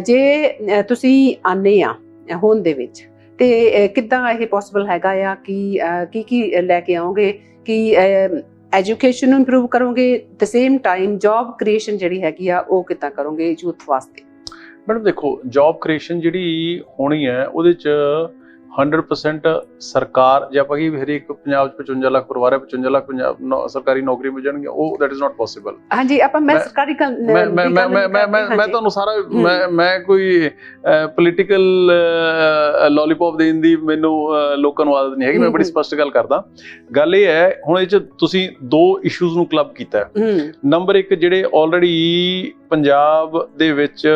ਜੇ ਤੁਸੀਂ ਆਨੇ ਆ ਹੋਣ ਦੇ ਵਿੱਚ ਤੇ ਕਿੱਦਾਂ ਇਹ ਪੋਸੀਬਲ ਹੈਗਾ ਆ ਕਿ ਕੀ ਲੈ ਕੇ ਆਓਗੇ ਕਿ ਐਜੂਕੇਸ਼ਨ ਨੂੰ ਇੰਪਰੂਵ ਕਰੋਗੇ ਤੇ ਸੇਮ ਟਾਈਮ ਜੌਬ ਕ੍ਰੀਏਸ਼ਨ ਜਿਹੜੀ ਹੈਗੀ ਆ ਉਹ ਕਿੱਦਾਂ ਕਰੋਗੇ ਯੂਥ ਵਾਸਤੇ?
ਮੈਡਮ ਦੇਖੋ, ਜੌਬ ਕ੍ਰੀਏਸ਼ਨ ਜਿਹੜੀ ਹੋਣੀ ਹੈ ਉਹਦੇ 'ਚ 100% ਸਰਕਾਰ, ਜੇ ਆਪਾਂ ਕਿ ਹਰੇਕ ਪੰਜਾਬ 'ਚ 55 ਲੱਖ ਪਰਿਵਾਰ ਹੈ, 55 ਲੱਖ ਸਰਕਾਰੀ ਨੌਕਰੀ ਮਿਲ ਜਾਣਗੀਆਂ, ਉਹ ਦੈਟ ਇਜ਼ ਨਾਟ ਪੋਸੀਬਲ।
ਹਾਂਜੀ, ਆਪਾਂ ਮੈਂ ਸਰਕਾਰੀ
ਮੈਂ ਤੁਹਾਨੂੰ ਸਾਰਾ ਮੈਂ ਕੋਈ ਪੋਲੀਟੀਕਲ ਲੋਲੀਪੌਪ ਦੇਣ ਦੀ ਮੈਨੂੰ ਲੋਕਾਂ ਨੂੰ ਆਦਤ ਨਹੀਂ ਹੈਗੀ। ਮੈਂ ਬੜੀ ਸਪਸ਼ਟ ਗੱਲ ਕਰਦਾ। ਗੱਲ ਇਹ ਹੈ, ਹੁਣ ਇਹ 'ਚ ਤੁਸੀਂ ਦੋ ਇਸ਼ੂਜ਼ ਨੂੰ ਕਲੱਬ ਕੀਤਾ ਹੈ। ਨੰਬਰ 1, ਜਿਹੜੇ ਆਲਰੇਡੀ ਪੰਜਾਬ ਦੇ ਵਿੱਚ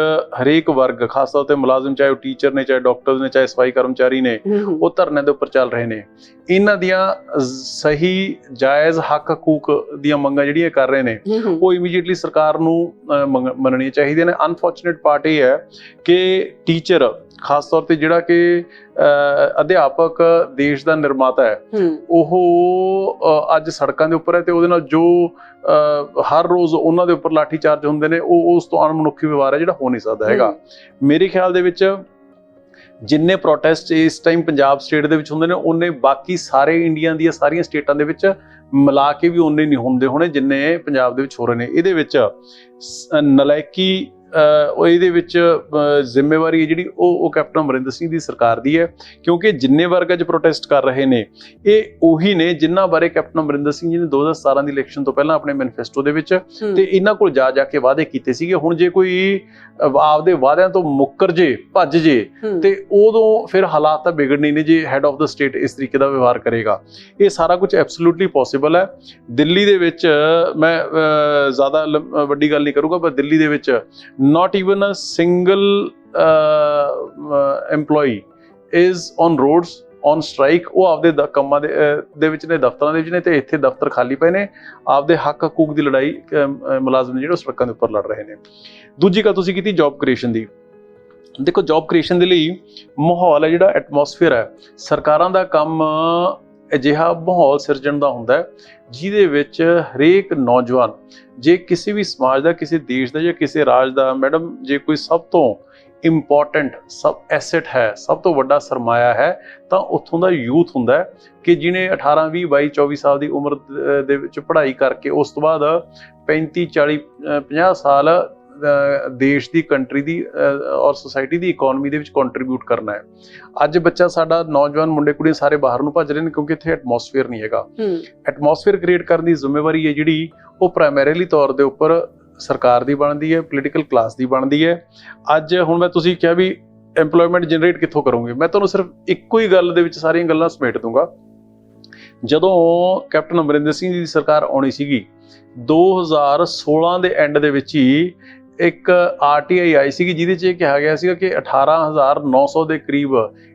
ਹਰੇਕ ਵਰਗ, ਖਾਸ ਤੌਰ ਤੇ ਮੁਲਾਜ਼ਮ, ਚਾਹੇ ਉਹ ਟੀਚਰ ਨੇ, ਚਾਹੇ ਡਾਕਟਰ ਨੇ, ਚਾਹੇ ਸਫਾਈ ਕਰਮਚਾਰੀ ਨੇ, ਉਹ ਧਰਨੇ ਦੇ ਉੱਪਰ ਚੱਲ ਰਹੇ ਨੇ। ਇਹਨਾਂ ਦੀਆਂ ਸਹੀ ਜਾਇਜ਼ ਹੱਕ ਹਕੂਕ ਦੀਆਂ ਮੰਗਾਂ ਜਿਹੜੀਆਂ ਕਰ ਰਹੇ ਨੇ, ਉਹ ਇਮੀਡੀਏਟਲੀ ਸਰਕਾਰ ਨੂੰ ਮੰਨਣੀਆਂ ਚਾਹੀਦੀਆਂ ਨੇ। ਅਨਫੋਰਚੂਨੇਟ ਪਾਰਟ ਇਹ ਹੈ ਕਿ ਟੀਚਰ, ਖਾਸ ਤੌਰ ਤੇ ਜਿਹੜਾ ਕਿ ਅਧਿਆਪਕ ਦੇਸ਼ ਦਾ ਨਿਰਮਾਤਾ ਹੈ, ਉਹ ਅੱਜ ਸੜਕਾਂ ਦੇ ਉੱਪਰ ਹੈ ਤੇ ਉਹਦੇ ਨਾਲ ਜੋ ਹਰ ਰੋਜ਼ ਉਹਨਾਂ ਦੇ ਉੱਪਰ ਲਾਠੀ ਚਾਰਜ ਹੁੰਦੇ ਨੇ, ਉਹ ਉਸ ਤੋਂ ਅਣਮਨੁੱਖੀ ਵਿਵਹਾਰ ਹੈ ਜਿਹੜਾ ਹੋ ਨਹੀਂ ਸਕਦਾ ਹੈਗਾ। ਮੇਰੇ ਖਿਆਲ ਦੇ ਵਿੱਚ ਜਿੰਨੇ ਪ੍ਰੋਟੈਸਟ ਇਸ ਟਾਈਮ ਪੰਜਾਬ ਸਟੇਟ ਦੇ ਵਿੱਚ ਹੁੰਦੇ ਨੇ, ਉਹਨੇ ਬਾਕੀ ਸਾਰੇ ਇੰਡੀਆ ਦੀਆਂ ਸਾਰੀਆਂ ਸਟੇਟਾਂ ਦੇ ਵਿੱਚ ਮਿਲਾ ਕੇ ਵੀ ਉਹਨੇ ਨਹੀਂ ਹੁੰਦੇ ਹੋਣੇ ਜਿੰਨੇ ਪੰਜਾਬ ਦੇ ਵਿੱਚ ਹੋ ਰਹੇ ਨੇ। ਇਹਦੇ ਵਿੱਚ ਨਲਾਇਕੀ, ਇਹਦੇ ਵਿੱਚ ਜ਼ਿੰਮੇਵਾਰੀ ਜਿਹੜੀ ਉਹ ਕੈਪਟਨ ਅਮਰਿੰਦਰ ਸਿੰਘ ਦੀ ਸਰਕਾਰ ਦੀ ਹੈ, ਕਿਉਂਕਿ ਜਿੰਨੇ ਵਰਗ ਅੱਜ ਪ੍ਰੋਟੈਸਟ ਕਰ ਰਹੇ ਨੇ ਇਹ ਉਹੀ ਨੇ ਜਿਨ੍ਹਾਂ ਬਾਰੇ ਕੈਪਟਨ ਅਮਰਿੰਦਰ ਸਿੰਘ ਜੀ ਨੇ 2017 ਦੀ ਇਲੈਕਸ਼ਨ ਤੋਂ ਪਹਿਲਾਂ ਆਪਣੇ ਮੈਨੀਫੈਸਟੋ ਦੇ ਵਿੱਚ ਤੇ ਇਹਨਾਂ ਕੋਲ ਜਾ ਕੇ ਵਾਅਦੇ ਕੀਤੇ ਸੀਗੇ। ਹੁਣ ਜੇ ਕੋਈ ਆਪਦੇ ਵਾਅਦਿਆਂ ਤੋਂ ਮੁੱਕਰ ਜੇ, ਭੱਜ ਜੇ, ਤੇ ਉਦੋਂ ਫਿਰ ਹਾਲਾਤ ਤਾਂ ਵਿਗੜਨੇ ਨੇ ਜੇ ਹੈਡ ਆਫ ਦਾ ਸਟੇਟ ਇਸ ਤਰੀਕੇ ਦਾ ਵਿਵਹਾਰ ਕਰੇਗਾ। ਇਹ ਸਾਰਾ ਕੁਝ ਐਬਸੋਲੂਟਲੀ ਪੋਸੀਬਲ ਹੈ। ਦਿੱਲੀ ਦੇ ਵਿੱਚ ਮੈਂ ਜ਼ਿਆਦਾ ਵੱਡੀ ਗੱਲ ਨਹੀਂ ਕਰੂੰਗਾ, ਪਰ ਦਿੱਲੀ ਦੇ ਵਿੱਚ not even a single employee is on roads on strike। ਉਹ ਆਪਦੇ ਕੰਮਾਂ ਦੇ ਵਿੱਚ ਨੇ, ਦਫ਼ਤਰਾਂ ਦੇ ਵਿੱਚ ਨੇ, ਤੇ ਇੱਥੇ ਦਫ਼ਤਰ ਖਾਲੀ ਪਏ ਨੇ। ਆਪਦੇ ਹੱਕ ਹਕੂਕ ਦੀ ਲੜਾਈ ਮੁਲਾਜ਼ਮ ਨੇ ਜਿਹੜੇ ਸੜਕਾਂ ਦੇ ਉੱਪਰ ਲੜ ਰਹੇ ਨੇ। ਦੂਜੀ ਗੱਲ ਤੁਸੀਂ ਕੀਤੀ ਜੌਬ ਕ੍ਰੀਏਸ਼ਨ ਦੀ। ਦੇਖੋ, ਜੌਬ ਕ੍ਰੀਏਸ਼ਨ ਦੇ ਲਈ ਮਾਹੌਲ ਹੈ, ਜਿਹੜਾ ਐਟਮੋਸਫੇਅਰ ਹੈ, ਸਰਕਾਰਾਂ ਦਾ ਕੰਮ ਅਜਿਹਾ ਮਾਹੌਲ ਸਿਰਜਣ ਦਾ ਹੁੰਦਾ ਹੈ ਜਿਹਦੇ ਵਿੱਚ ਹਰੇਕ ਨੌਜਵਾਨ, ਜੇ ਕਿਸੇ ਵੀ ਸਮਾਜ ਦਾ, ਕਿਸੇ ਦੇਸ਼ ਦਾ ਜਾਂ ਕਿਸੇ ਰਾਜ ਦਾ, ਮੈਡਮ, ਜੇ ਕੋਈ ਸਭ ਤੋਂ ਇੰਪੋਰਟੈਂਟ ਐਸੈਟ ਹੈ, ਸਭ ਤੋਂ ਵੱਡਾ ਸਰਮਾਇਆ ਹੈ, ਤਾਂ ਉੱਥੋਂ ਦਾ ਯੂਥ ਹੁੰਦਾ ਹੈ ਕਿ ਜਿਹਨੇ 18, 20, 22, 24 ਸਾਲ ਦੀ ਉਮਰ ਦੇ ਵਿੱਚ ਪੜ੍ਹਾਈ ਕਰਕੇ ਉਸ ਤੋਂ ਬਾਅਦ 35, 40, 50 ਸਾਲ ਦੇਸ਼ ਦੀ, ਕੰਟਰੀ ਦੀ ਔਰ ਸੋਸਾਇਟੀ ਦੀ ਇਕੋਨਮੀ ਦੇ ਵਿੱਚ ਕੰਟਰੀਬਿਊਟ ਕਰਨਾ ਹੈ। ਅੱਜ ਬੱਚਾ ਸਾਡਾ, ਨੌਜਵਾਨ ਮੁੰਡੇ ਕੁੜੀਆਂ ਸਾਰੇ ਬਾਹਰ ਨੂੰ ਭੱਜ ਰਹੇ ਨੇ ਕਿਉਂਕਿ ਇੱਥੇ ਐਟਮੋਸਫੇਅਰ ਨਹੀਂ ਹੈਗਾ। ਐਟਮੋਸਫੇਅਰ ਕ੍ਰੀਏਟ ਕਰਨ ਦੀ ਜ਼ਿੰਮੇਵਾਰੀ ਹੈ ਜਿਹੜੀ, ਉਹ ਪ੍ਰਾਇਮਰੀਲੀ ਤੌਰ ਦੇ ਉੱਪਰ ਸਰਕਾਰ ਦੀ ਬਣਦੀ ਹੈ, ਪੋਲੀਟੀਕਲ ਕਲਾਸ ਦੀ ਬਣਦੀ ਹੈ। ਅੱਜ ਹੁਣ ਮੈਂ, ਤੁਸੀਂ ਕਿਹਾ ਵੀ ਐਮਪਲੋਇਮੈਂਟ ਜਨਰੇਟ ਕਿੱਥੋਂ ਕਰੋਗੇ, ਮੈਂ ਤੁਹਾਨੂੰ ਸਿਰਫ ਇੱਕੋ ਹੀ ਗੱਲ ਦੇ ਵਿੱਚ ਸਾਰੀਆਂ ਗੱਲਾਂ ਸਮੇਟ ਦੂੰਗਾ। ਜਦੋਂ ਕੈਪਟਨ ਅਮਰਿੰਦਰ ਸਿੰਘ ਜੀ ਦੀ ਸਰਕਾਰ ਆਉਣੀ ਸੀਗੀ, 2016 ਦੇ ਐਂਡ ਦੇ ਵਿੱਚ ਹੀ ਇੱਕ RTI ਆਈ ਸੀਗੀ ਜਿਹਦੇ 'ਚ ਇਹ ਕਿਹਾ ਗਿਆ ਸੀਗਾ ਕਿ 18,900 ਦੇ ਕਰੀਬ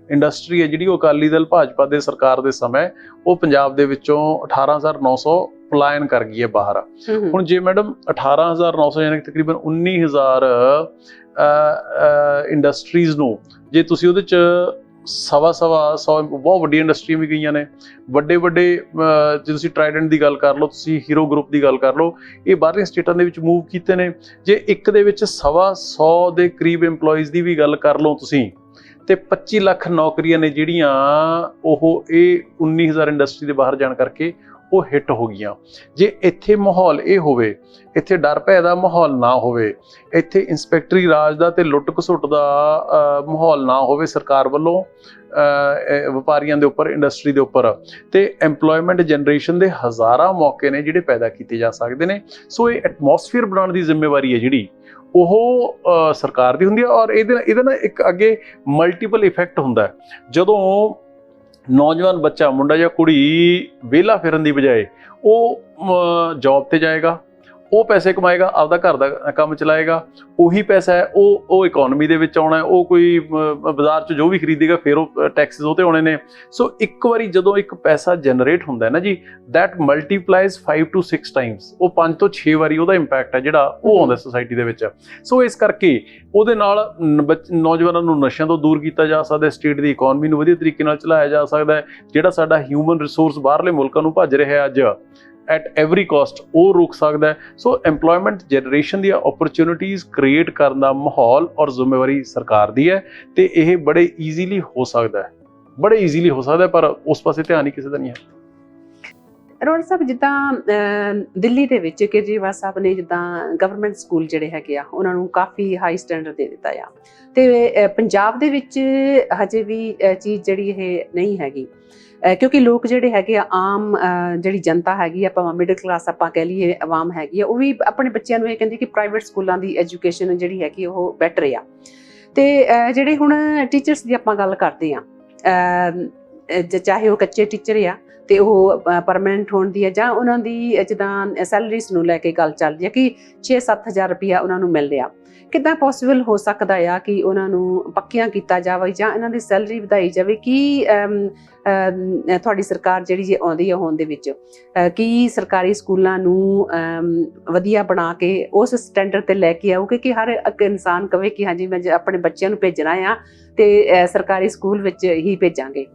ਇੰਡਸਟਰੀ ਹੈ ਜਿਹੜੀ ਉਹ ਅਕਾਲੀ ਦਲ ਭਾਜਪਾ ਦੇ ਸਰਕਾਰ ਦੇ ਸਮੇਂ ਉਹ ਪੰਜਾਬ ਦੇ ਵਿੱਚੋਂ 18,900 ਪਲਾਇਨ ਕਰ ਗਈ ਹੈ ਬਾਹਰ। ਹੁਣ ਜੇ ਮੈਡਮ 18,900 ਯਾਨੀ ਕਿ ਤਕਰੀਬਨ 19,000 ਇੰਡਸਟਰੀਜ਼ ਨੂੰ ਜੇ ਤੁਸੀਂ ਉਹਦੇ 'ਚ 100 ਬਹੁਤ ਵੱਡੀਆਂ ਇੰਡਸਟਰੀਆਂ ਵੀ ਗਈਆਂ ਨੇ, ਵੱਡੇ ਜੇ ਤੁਸੀਂ ਟਰਾਈਡੈਂਟ ਦੀ ਗੱਲ ਕਰ ਲਓ, ਤੁਸੀਂ ਹੀਰੋ ਗਰੁੱਪ ਦੀ ਗੱਲ ਕਰ ਲਓ, ਇਹ ਬਾਹਰਲੀਆਂ ਸਟੇਟਾਂ ਦੇ ਵਿੱਚ ਮੂਵ ਕੀਤੇ ਨੇ। ਜੇ ਇੱਕ ਦੇ ਵਿੱਚ 100 ਦੇ ਕਰੀਬ EMPLOYEES ਦੀ ਵੀ ਗੱਲ ਕਰ ਲਓ ਤੁਸੀਂ, ਤੇ 25 ਲੱਖ ਨੌਕਰੀਆਂ ਨੇ ਜਿਹੜੀਆਂ ਉਹ ਇਹ 19,000 ਇੰਡਸਟਰੀ ਦੇ ਬਾਹਰ ਜਾਣ ਕਰਕੇ ਉਹ ਹਿੱਟ ਹੋ ਗਈਆਂ। ਜੇ ਇੱਥੇ ਮਾਹੌਲ ਇਹ ਹੋਵੇ, ਇੱਥੇ ਡਰ ਭੈ ਦਾ ਮਾਹੌਲ ਨਾ ਹੋਵੇ, ਇੱਥੇ ਇੰਸਪੈਕਟਰੀ ਰਾਜ ਦਾ ਤੇ ਲੁੱਟ ਘਸੁੱਟ ਦਾ ਮਾਹੌਲ ਨਾ ਹੋਵੇ ਸਰਕਾਰ ਵੱਲੋਂ ਵਪਾਰੀਆਂ ਦੇ ਉੱਪਰ, ਇੰਡਸਟਰੀ ਦੇ ਉੱਪਰ, ਤੇ ਐਮਪਲੋਇਮੈਂਟ ਜਨਰੇਸ਼ਨ ਦੇ ਹਜ਼ਾਰਾਂ ਮੌਕੇ ਨੇ ਜਿਹੜੇ ਪੈਦਾ ਕੀਤੇ ਜਾ ਸਕਦੇ ਨੇ। ਸੋ ਇਹ ਐਟਮੋਸਫੀਅਰ ਬਣਾਉਣ ਦੀ ਜ਼ਿੰਮੇਵਾਰੀ ਹੈ ਜਿਹੜੀ ਉਹ ਸਰਕਾਰ ਦੀ ਹੁੰਦੀ ਹੈ। ਔਰ ਇਹਦੇ ਨਾਲ ਇੱਕ ਅੱਗੇ ਮਲਟੀਪਲ ਇਫੈਕਟ ਹੁੰਦਾ ਹੈ। ਜਦੋਂ ਨੌਜਵਾਨ ਬੱਚਾ, ਮੁੰਡਾ ਜਾਂ ਕੁੜੀ ਵਿਹਲਾ ਫਿਰਨ ਦੀ ਬਜਾਏ ਉਹ ਜੌਬ ਤੇ ਜਾਏਗਾ, ਉਹ ਪੈਸੇ ਕਮਾਏਗਾ, ਆਪਦਾ ਘਰ ਦਾ ਕੰਮ ਚਲਾਏਗਾ, ਉਹੀ ਪੈਸਾ ਹੈ ਉਹ ਇਕਨੋਮੀ ਦੇ ਵਿੱਚ ਆਉਣਾ, ਉਹ ਕੋਈ ਬਾਜ਼ਾਰ 'ਚ ਜੋ ਵੀ ਖਰੀਦੇਗਾ ਫਿਰ ਉਹ ਟੈਕਸਿਸ ਉਹ 'ਤੇ ਆਉਣੇ ਨੇ। ਸੋ ਇੱਕ ਵਾਰੀ ਜਦੋਂ ਇੱਕ ਪੈਸਾ ਜਨਰੇਟ ਹੁੰਦਾ ਹੈ ਨਾ ਜੀ, ਦੈਟ ਮਲਟੀਪਲਾਈਜ਼ 5 to 6 ਟਾਈਮਸ, ਉਹ 5 ਤੋਂ 6 ਵਾਰੀ ਉਹਦਾ ਇੰਪੈਕਟ ਹੈ ਜਿਹੜਾ ਉਹ ਆਉਂਦਾ ਸੋਸਾਇਟੀ ਦੇ ਵਿੱਚ। ਸੋ ਇਸ ਕਰਕੇ ਉਹਦੇ ਨਾਲ ਨੌਜਵਾਨਾਂ ਨੂੰ ਨਸ਼ਿਆਂ ਤੋਂ ਦੂਰ ਕੀਤਾ ਜਾ ਸਕਦਾ, ਸਟੇਟ ਦੀ ਇਕਨੋਮੀ ਨੂੰ ਵਧੀਆ ਤਰੀਕੇ ਨਾਲ ਚਲਾਇਆ ਜਾ ਸਕਦਾ ਹੈ, ਜਿਹੜਾ ਸਾਡਾ ਹਿਊਮਨ ਰਿਸੋਰਸ ਬਾਹਰਲੇ ਮੁਲਕਾਂ ਨੂੰ ਭੱਜ ਰਿਹਾ ਅੱਜ ਐਟ ਐਵਰੀ ਕਾਸਟ, ਉਹ ਰੁਕ ਸਕਦਾ ਹੈ। ਸੋ ਐਮਪਲੋਇਮੈਂਟ ਜਨਰੇਸ਼ਨ ਦੀਆਂ ਓਪਰਚੁਨਿਟੀਜ਼ ਕ੍ਰੀਏਟ ਕਰਨ ਦਾ ਮਾਹੌਲ ਔਰ ਜ਼ਿੰਮੇਵਾਰੀ ਸਰਕਾਰ ਦੀ ਹੈ, ਤੇ ਇਹ ਬੜੇ ਈਜ਼ੀਲੀ ਹੋ ਸਕਦਾ ਹੈ, ਪਰ ਉਸ ਪਾਸੇ ਧਿਆਨ ਹੀ ਕਿਸੇ ਦਾ ਨਹੀਂ ਹੈ।
ਅਰੋੜਾ ਸਾਹਿਬ, ਜਿੱਦਾਂ ਦਿੱਲੀ ਦੇ ਵਿੱਚ ਕੇਜਰੀਵਾਲ ਸਾਹਿਬ ਨੇ ਜਿੱਦਾਂ ਗਵਰਨਮੈਂਟ ਸਕੂਲ ਜਿਹੜੇ ਹੈਗੇ ਆ ਉਹਨਾਂ ਨੂੰ ਕਾਫੀ ਹਾਈ ਸਟੈਂਡਰਡ ਦੇ ਦਿੱਤਾ ਆ, ਤੇ ਪੰਜਾਬ ਦੇ ਵਿੱਚ ਹਜੇ ਵੀ ਚੀਜ਼ ਜਿਹੜੀ ਇਹ ਨਹੀਂ ਹੈਗੀ, ਕਿਉਂਕਿ ਲੋਕ ਜਿਹੜੇ ਹੈਗੇ ਆ, ਆਮ ਜਿਹੜੀ ਜਨਤਾ ਹੈਗੀ ਆ, ਭਾਵੇਂ ਮਿਡਲ ਕਲਾਸ ਆਪਾਂ ਕਹਿ ਲਈਏ, ਆਵਾਮ ਹੈਗੀ ਆ, ਉਹ ਵੀ ਆਪਣੇ ਬੱਚਿਆਂ ਨੂੰ ਇਹ ਕਹਿੰਦੀ ਕਿ ਪ੍ਰਾਈਵੇਟ ਸਕੂਲਾਂ ਦੀ ਐਜੂਕੇਸ਼ਨ ਜਿਹੜੀ ਹੈਗੀ ਉਹ ਬੈਟਰ ਆ। ਤੇ ਜਿਹੜੇ ਹੁਣ ਟੀਚਰਸ ਦੀ ਆਪਾਂ ਗੱਲ ਕਰਦੇ ਆ, ਚਾਹੇ ਉਹ ਕੱਚੇ ਟੀਚਰ ਆ ਤੇ ਉਹ ਪਰਮਾਨੈਂਟ ਹੋਣ ਦੀ ਹੈ, ਜਾਂ ਉਹਨਾਂ ਦੀ ਜਿੱਦਾਂ ਸੈਲਰੀਜ਼ ਨੂੰ ਲੈ ਕੇ ਗੱਲ ਚੱਲਦੀ ਹੈ ਕਿ 6-7 ਹਜ਼ਾਰ ਰੁਪਇਆ ਉਹਨਾਂ ਨੂੰ ਮਿਲ ਰਿਹਾ, ਕਿੱਦਾਂ ਪੋਸੀਬਲ ਹੋ ਸਕਦਾ ਆ ਕਿ ਉਹਨਾਂ ਨੂੰ ਪੱਕਿਆਂ ਕੀਤਾ ਜਾਵੇ ਜਾਂ ਇਹਨਾਂ ਦੀ ਸੈਲਰੀ ਵਧਾਈ ਜਾਵੇ? ਕੀ ਤੁਹਾਡੀ ਸਰਕਾਰ ਜਿਹੜੀ ਜੇ ਆਉਂਦੀ ਹੈ ਹੋਣ ਦੇ ਵਿੱਚ ਕੀ ਸਰਕਾਰੀ ਸਕੂਲਾਂ ਨੂੰ ਵਧੀਆ ਬਣਾ ਕੇ ਉਸ ਸਟੈਂਡਰਡ ਤੇ ਲੈ ਕੇ ਆਊਗੇ ਕਿ ਹਰ ਇੱਕ ਇਨਸਾਨ ਕਵੇ ਕਿ ਹਾਂਜੀ ਮੈਂ ਆਪਣੇ ਬੱਚਿਆਂ ਨੂੰ ਭੇਜਣਾ ਆ ਤੇ ਸਰਕਾਰੀ ਸਕੂਲ ਵਿੱਚ ਹੀ ਭੇਜਾਂਗੇ?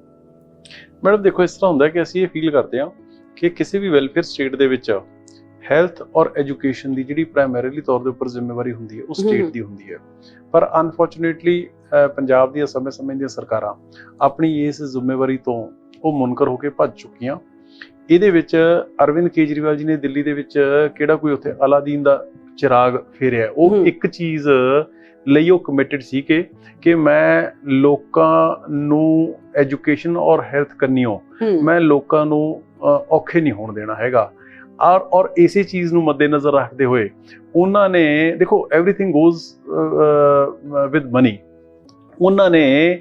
ਮੈਡਮ ਦੇਖੋ, ਇਸ ਤਰ੍ਹਾਂ ਹੁੰਦਾ ਕਿ ਅਸੀਂ ਇਹ ਫੀਲ ਕਰਦੇ ਹਾਂ ਕਿ ਕਿਸੇ ਵੀ ਵੈਲਫੇਅਰ ਸਟੇਟ ਦੇ ਵਿੱਚ ਹੈਲਥ ਔਰ ਐਜੂਕੇਸ਼ਨ ਦੀ ਜਿਹੜੀ ਪ੍ਰਾਇਮਰੀਲੀ ਤੌਰ ਦੇ ਉੱਪਰ ਜ਼ਿੰਮੇਵਾਰੀ ਹੁੰਦੀ ਹੈ ਉਹ ਸਟੇਟ ਦੀ ਹੁੰਦੀ ਹੈ, ਪਰ ਅਨਫੋਰਚੂਨੇਟਲੀ ਪੰਜਾਬ ਦੀਆਂ ਸਮੇਂ ਦੀਆਂ ਸਰਕਾਰਾਂ ਆਪਣੀ ਇਸ ਜ਼ਿੰਮੇਵਾਰੀ ਤੋਂ ਉਹ ਮੁਨਕਰ ਹੋ ਕੇ ਭੱਜ ਚੁੱਕੀਆਂ। ਇਹਦੇ ਵਿੱਚ ਅਰਵਿੰਦ ਕੇਜਰੀਵਾਲ ਜੀ ਨੇ ਦਿੱਲੀ ਦੇ ਵਿੱਚ ਕਿਹੜਾ ਕੋਈ ਉੱਥੇ ਅਲਾਦੀਨ ਦਾ ਚਿਰਾਗ ਫੇਰਿਆ, ਉਹ ਇੱਕ ਚੀਜ਼ ਲਈ ਉਹ ਕਮਿਟਡ ਸੀ ਕਿ ਮੈਂ ਲੋਕਾਂ ਨੂੰ ਐਜੂਕੇਸ਼ਨ ਔਰ ਹੈਲਥ ਕੰਨਿਓ ਮੈਂ ਲੋਕਾਂ ਨੂੰ ਔਖੇ ਨਹੀਂ ਹੋਣ ਦੇਣਾ ਹੈਗਾ। ਔਰ ਇਸੇ ਚੀਜ਼ ਨੂੰ ਮੱਦੇਨਜ਼ਰ ਰੱਖਦੇ ਹੋਏ ਉਹਨਾਂ ਨੇ, ਦੇਖੋ ਐਵਰੀਥਿੰਗ ਗੋਜ਼ ਵਿਦ ਮਨੀ, ਉਹਨਾਂ ਨੇ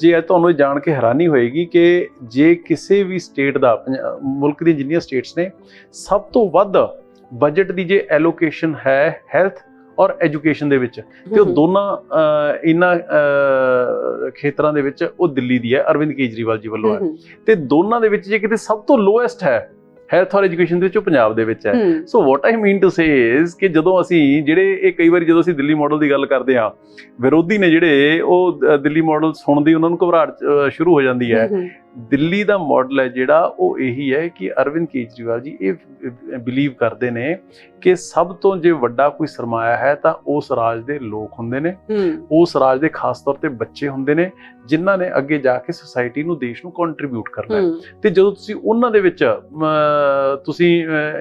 ਜੇ ਤੁਹਾਨੂੰ ਜਾਣ ਕੇ ਹੈਰਾਨੀ ਹੋਏਗੀ ਕਿ ਜੇ ਕਿਸੇ ਵੀ ਸਟੇਟ ਦਾ, ਮੁਲਕ ਦੀਆਂ ਜਿੰਨੀਆਂ ਸਟੇਟਸ ਨੇ, ਸਭ ਤੋਂ ਵੱਧ ਬਜਟ ਦੀ ਜੇ ਐਲੋਕੇਸ਼ਨ ਹੈ ਹੈਲਥ ਔਰ ਐਜੂਕੇਸ਼ਨ ਦੇ ਵਿੱਚ, ਤੇ ਉਹ ਦੋਨਾਂ ਇਹਨਾਂ ਖੇਤਰਾਂ ਦੇ ਵਿੱਚ ਉਹ ਦਿੱਲੀ ਦੀ ਹੈ, ਅਰਵਿੰਦ ਕੇਜਰੀਵਾਲ ਜੀ ਵੱਲੋਂ ਹੈ, ਤੇ ਦੋਨਾਂ ਦੇ ਵਿੱਚ ਜੇ ਕਿਤੇ ਸਭ ਤੋਂ ਲੋਐਸਟ ਹੈ ਹੈਲਥ ਔਰ ਐਜੂਕੇਸ਼ਨ ਦੇ ਵਿੱਚ, ਉਹ ਪੰਜਾਬ ਦੇ ਵਿੱਚ ਹੈ। ਸੋ ਵਾਟ ਆਈ ਮੀਨ ਟੂ ਸੇ ਇਜ਼ ਕਿ ਜਦੋਂ ਅਸੀਂ ਜਿਹੜੇ ਇਹ ਕਈ ਵਾਰੀ ਜਦੋਂ ਅਸੀਂ ਦਿੱਲੀ ਮਾਡਲ ਦੀ ਗੱਲ ਕਰਦੇ ਹਾਂ, ਵਿਰੋਧੀ ਨੇ ਜਿਹੜੇ ਉਹ ਦਿੱਲੀ ਮਾਡਲ ਸੁਣਦੇ ਉਹਨਾਂ ਨੂੰ ਘਬਰਾਹਟ ਸ਼ੁਰੂ ਹੋ ਜਾਂਦੀ ਹੈ। ਦਿੱਲੀ ਦਾ ਮਾਡਲ ਹੈ ਜਿਹੜਾ ਉਹ ਇਹੀ ਹੈ ਕਿ ਅਰਵਿੰਦ ਕੇਜਰੀਵਾਲ ਜੀ ਇਹ ਬਿਲੀਵ ਕਰਦੇ ਨੇ ਕਿ ਸਭ ਤੋਂ ਜੇ ਵੱਡਾ ਕੋਈ ਸਰਮਾਇਆ ਹੈ ਤਾਂ ਉਸ ਰਾਜ ਦੇ ਲੋਕ ਹੁੰਦੇ ਨੇ, ਉਸ ਰਾਜ ਦੇ ਖਾਸ ਤੌਰ ਤੇ ਬੱਚੇ ਹੁੰਦੇ ਨੇ, ਜਿਨ੍ਹਾਂ ਨੇ ਅੱਗੇ ਜਾ ਕੇ ਸੁਸਾਇਟੀ ਨੂੰ, ਦੇਸ਼ ਨੂੰ ਕੰਟਰੀਬਿਊਟ ਕਰਨਾ ਹੈ। ਤੇ ਜਦੋਂ ਤੁਸੀਂ ਉਹਨਾਂ ਦੇ ਵਿੱਚ ਤੁਸੀਂ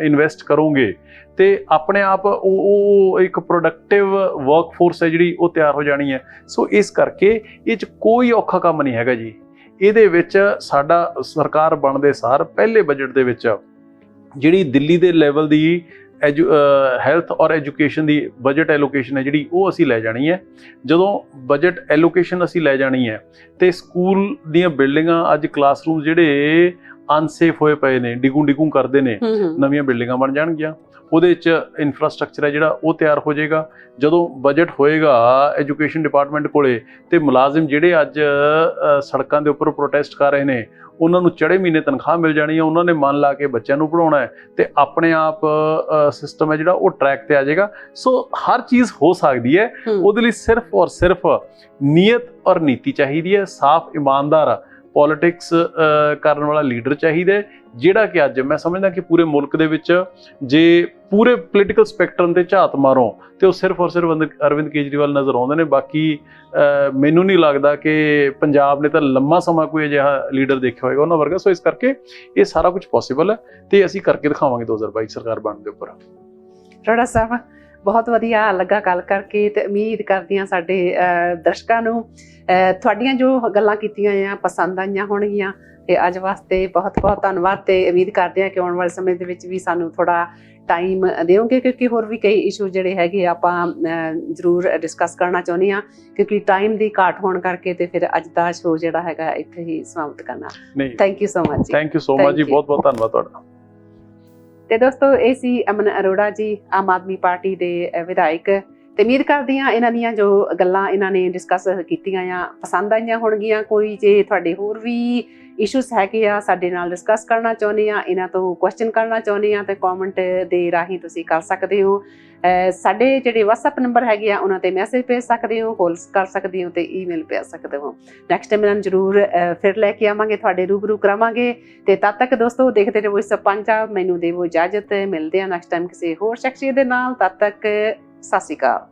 ਇਨਵੈਸਟ ਕਰੋਗੇ ਤੇ ਆਪਣੇ ਆਪ ਉਹ ਇੱਕ ਪ੍ਰੋਡਕਟਿਵ ਵਰਕਫੋਰਸ ਹੈ ਜਿਹੜੀ ਉਹ ਤਿਆਰ ਹੋ ਜਾਣੀ ਹੈ। ਸੋ ਇਸ ਕਰਕੇ ਇਹ 'ਚ ਕੋਈ ਔਖਾ ਕੰਮ ਨਹੀਂ ਹੈਗਾ ਜੀ। ਇਹਦੇ ਵਿੱਚ ਸਾਡਾ ਸਰਕਾਰ ਬਣਦੇ ਸਾਰ ਪਹਿਲੇ ਬਜਟ ਦੇ ਵਿੱਚ ਜਿਹੜੀ ਦਿੱਲੀ ਦੇ ਲੈਵਲ ਦੀ ਹੈਲਥ ਔਰ ਐਜੂਕੇਸ਼ਨ ਦੀ ਬਜਟ ਐਲੋਕੇਸ਼ਨ ਹੈ ਜਿਹੜੀ ਉਹ ਅਸੀਂ ਲੈ ਜਾਣੀ ਹੈ। ਜਦੋਂ ਬਜਟ ਐਲੋਕੇਸ਼ਨ ਅਸੀਂ ਲੈ ਜਾਣੀ ਹੈ ਤੇ ਸਕੂਲ ਦੀਆਂ ਬਿਲਡਿੰਗਾਂ, ਅੱਜ ਕਲਾਸਰੂਮ ਜਿਹੜੇ ਅਨਸੇਫ ਹੋਏ ਪਏ ਨੇ, ਡਿਗੂ ਕਰਦੇ ਨੇ, ਨਵੀਆਂ ਬਿਲਡਿੰਗਾਂ ਬਣ ਜਾਣਗੀਆਂ, ਉਹਦੇ ਵਿੱਚ ਇਨਫਰਾਸਟ੍ਰਕਚਰ ਹੈ ਜਿਹੜਾ ਉਹ ਤਿਆਰ ਹੋ ਜਾਏਗਾ। ਜਦੋਂ ਬਜਟ ਹੋਏਗਾ ਐਜੂਕੇਸ਼ਨ ਡਿਪਾਰਟਮੈਂਟ ਕੋਲੇ ਤੇ ਮੁਲਾਜ਼ਮ ਜਿਹੜੇ ਅੱਜ ਸੜਕਾਂ ਦੇ ਉੱਪਰ ਪ੍ਰੋਟੈਸਟ ਕਰ ਰਹੇ ਨੇ ਉਹਨਾਂ ਨੂੰ ਚੜ੍ਹੇ ਮਹੀਨੇ ਤਨਖਾਹ ਮਿਲ ਜਾਣੀ ਹੈ, ਉਹਨਾਂ ਨੇ ਮਨ ਲਾ ਕੇ ਬੱਚਿਆਂ ਨੂੰ ਪੜ੍ਹਾਉਣਾ ਹੈ ਤੇ ਆਪਣੇ ਆਪ ਸਿਸਟਮ ਹੈ ਜਿਹੜਾ ਉਹ ਟਰੈਕ ਤੇ ਆ ਜਾਏਗਾ। ਸੋ ਹਰ ਚੀਜ਼ ਹੋ ਸਕਦੀ ਹੈ, ਉਹਦੇ ਲਈ ਸਿਰਫ ਔਰ ਸਿਰਫ ਨੀਅਤ ਔਰ ਨੀਤੀ ਚਾਹੀਦੀ ਹੈ, ਸਾਫ਼ ਇਮਾਨਦਾਰ ਪੋਲਿਟਿਕਸ ਕਰਨ ਵਾਲਾ ਲੀਡਰ ਚਾਹੀਦਾ ਹੈ, ਜਿਹੜਾ ਕਿ ਅੱਜ ਮੈਂ ਸਮਝਦਾ ਕਿ ਪੂਰੇ ਮੁਲਕ ਦੇ ਵਿੱਚ ਜੇ ਪੂਰੇ ਪੋਲੀਟੀਕਲ ਸਪੈਕਟਰਮ ਤੇ ਝਾਤ ਮਾਰੋ ਤੇ ਉਹ ਸਿਰਫ ਔਰ ਸਿਰਫ ਅਰਵਿੰਦ ਕੇਜਰੀਵਾਲ ਨਜ਼ਰ ਆਉਂਦੇ ਨੇ। ਬਾਕੀ ਮੈਨੂੰ ਨਹੀਂ ਲੱਗਦਾ ਕਿ ਪੰਜਾਬ ਨੇ ਤਾਂ ਲੰਮਾ ਸਮਾਂ ਕੋਈ ਅਜਿਹਾ ਲੀਡਰ ਦੇਖਿਆ ਹੋਏਗਾ ਉਹਨਾਂ ਵਰਗਾ। ਸੋ ਇਸ ਕਰਕੇ ਇਹ ਸਾਰਾ ਕੁਝ ਪੋਸੀਬਲ ਹੈ ਤੇ ਅਸੀਂ ਕਰਕੇ ਦਿਖਾਵਾਂਗੇ 2022 ਸਰਕਾਰ ਬਣਨ ਦੇ ਉੱਪਰ।
ਅਰੋੜਾ ਸਾਹਿਬ, ਬਹੁਤ ਵਧੀਆ ਲੱਗਾ ਗੱਲ ਕਰਕੇ ਤੇ ਉਮੀਦ ਕਰਦੀ ਹਾਂ ਸਾਡੇ ਦਰਸ਼ਕਾਂ ਨੂੰ ਤੁਹਾਡੀਆਂ ਜੋ ਗੱਲਾਂ ਕੀਤੀਆਂ ਆ ਪਸੰਦ ਆਈਆਂ ਹੋਣਗੀਆਂ। ਤੇ ਅੱਜ ਵਾਸਤੇ ਬਹੁਤ ਬਹੁਤ ਧੰਨਵਾਦ ਤੇ ਉਮੀਦ ਕਰਦੇ ਹਾਂ ਕਿ ਆਉਣ ਵਾਲੇ ਸਮੇਂ ਦੇ ਵਿੱਚ ਵੀ ਸਾਨੂੰ ਥੋੜਾ ਟਾਈਮ ਦਿਓਗੇ, ਕਿਉਂਕਿ ਹੋਰ ਵੀ ਕਈ ਇਸ਼ੂ ਜਿਹੜੇ ਹੈਗੇ ਆਪਾਂ ਜ਼ਰੂਰ ਡਿਸਕਸ ਕਰਨਾ ਚਾਹੁੰਦੇ ਹਾਂ, ਕਿਉਂਕਿ ਟਾਈਮ ਦੀ ਘਾਟ ਹੋਣ ਕਰਕੇ ਤੇ ਫਿਰ ਅੱਜ ਦਾ ਸ਼ੋਅ ਜਿਹੜਾ ਹੈਗਾ ਇੱਥੇ ਹੀ ਸਮਾਪਤ ਕਰਨਾ। ਥੈਂਕ ਯੂ ਸੋ ਮਚ ਜੀ।
ਥੈਂਕ ਯੂ ਸੋ ਮਚ ਜੀ, ਬਹੁਤ ਬਹੁਤ ਧੰਨਵਾਦ ਤੁਹਾਡਾ।
ਤੇ ਦੋਸਤੋ ਇਹ ਸੀ ਅਮਨ ਅਰੋੜਾ ਜੀ, ਆਮ ਆਦਮੀ ਪਾਰਟੀ ਦੇ ਵਿਧਾਇਕ। ਤੇ ਉਮੀਦ ਕਰਦੀ ਹਾਂ ਇਹਨਾਂ ਦੀਆਂ ਜੋ ਗੱਲਾਂ ਇਹਨਾਂ ਨੇ ਡਿਸਕਸ ਕੀਤੀਆਂ ਆ ਪਸੰਦ ਆਈਆਂ ਹੋਣਗੀਆਂ। ਕੋਈ ਜੇ ਤੁਹਾਡੇ ਹੋਰ ਵੀ ਇਸ਼ੂਸ ਹੈਗੇ ਆ ਸਾਡੇ ਨਾਲ ਡਿਸਕਸ ਕਰਨਾ ਚਾਹੁੰਦੇ ਆ, ਇਹਨਾਂ ਤੋਂ ਕੁਐਸਚਨ ਕਰਨਾ ਚਾਹੁੰਦੇ ਆ, ਤੇ ਕਮੈਂਟ ਦੇ ਰਾਹੀਂ ਤੁਸੀਂ ਕਰ ਸਕਦੇ ਹੋ। ਸਾਡੇ ਜਿਹੜੇ WhatsApp ਨੰਬਰ ਹੈਗੇ ਆ ਉਹਨਾਂ ਤੇ ਮੈਸੇਜ ਭੇਜ ਸਕਦੇ ਹੋ, ਕਾਲ ਕਰ ਸਕਦੇ ਹੋ, ਤੇ ਈਮੇਲ ਭੇਜ ਸਕਦੇ ਹੋ। ਨੈਕਸਟ ਟਾਈਮ ਇਹਨਾਂ ਨੂੰ ਜ਼ਰੂਰ ਫਿਰ ਲੈ ਕੇ ਆਵਾਂਗੇ, ਤੁਹਾਡੇ ਰੂਬਰੂ ਕਰਾਵਾਂਗੇ। ਤੇ ਤਦ ਤੱਕ ਦੋਸਤੋ ਦੇਖਦੇ ਰਹੋ ਇਸ ਪੰਜਾਬ। ਮੈਨੂੰ ਦੇਵੋ ਇਜਾਜ਼ਤ, ਮਿਲਦੇ ਆ ਨੈਕਸਟ ਟਾਈਮ ਕਿਸੇ ਹੋਰ ਸ਼ਖਸੀਅਤ ਦੇ ਨਾਲ। ਤਦ ਤੱਕ ਸਤਿ ਸ਼੍ਰੀ ਅਕਾਲ।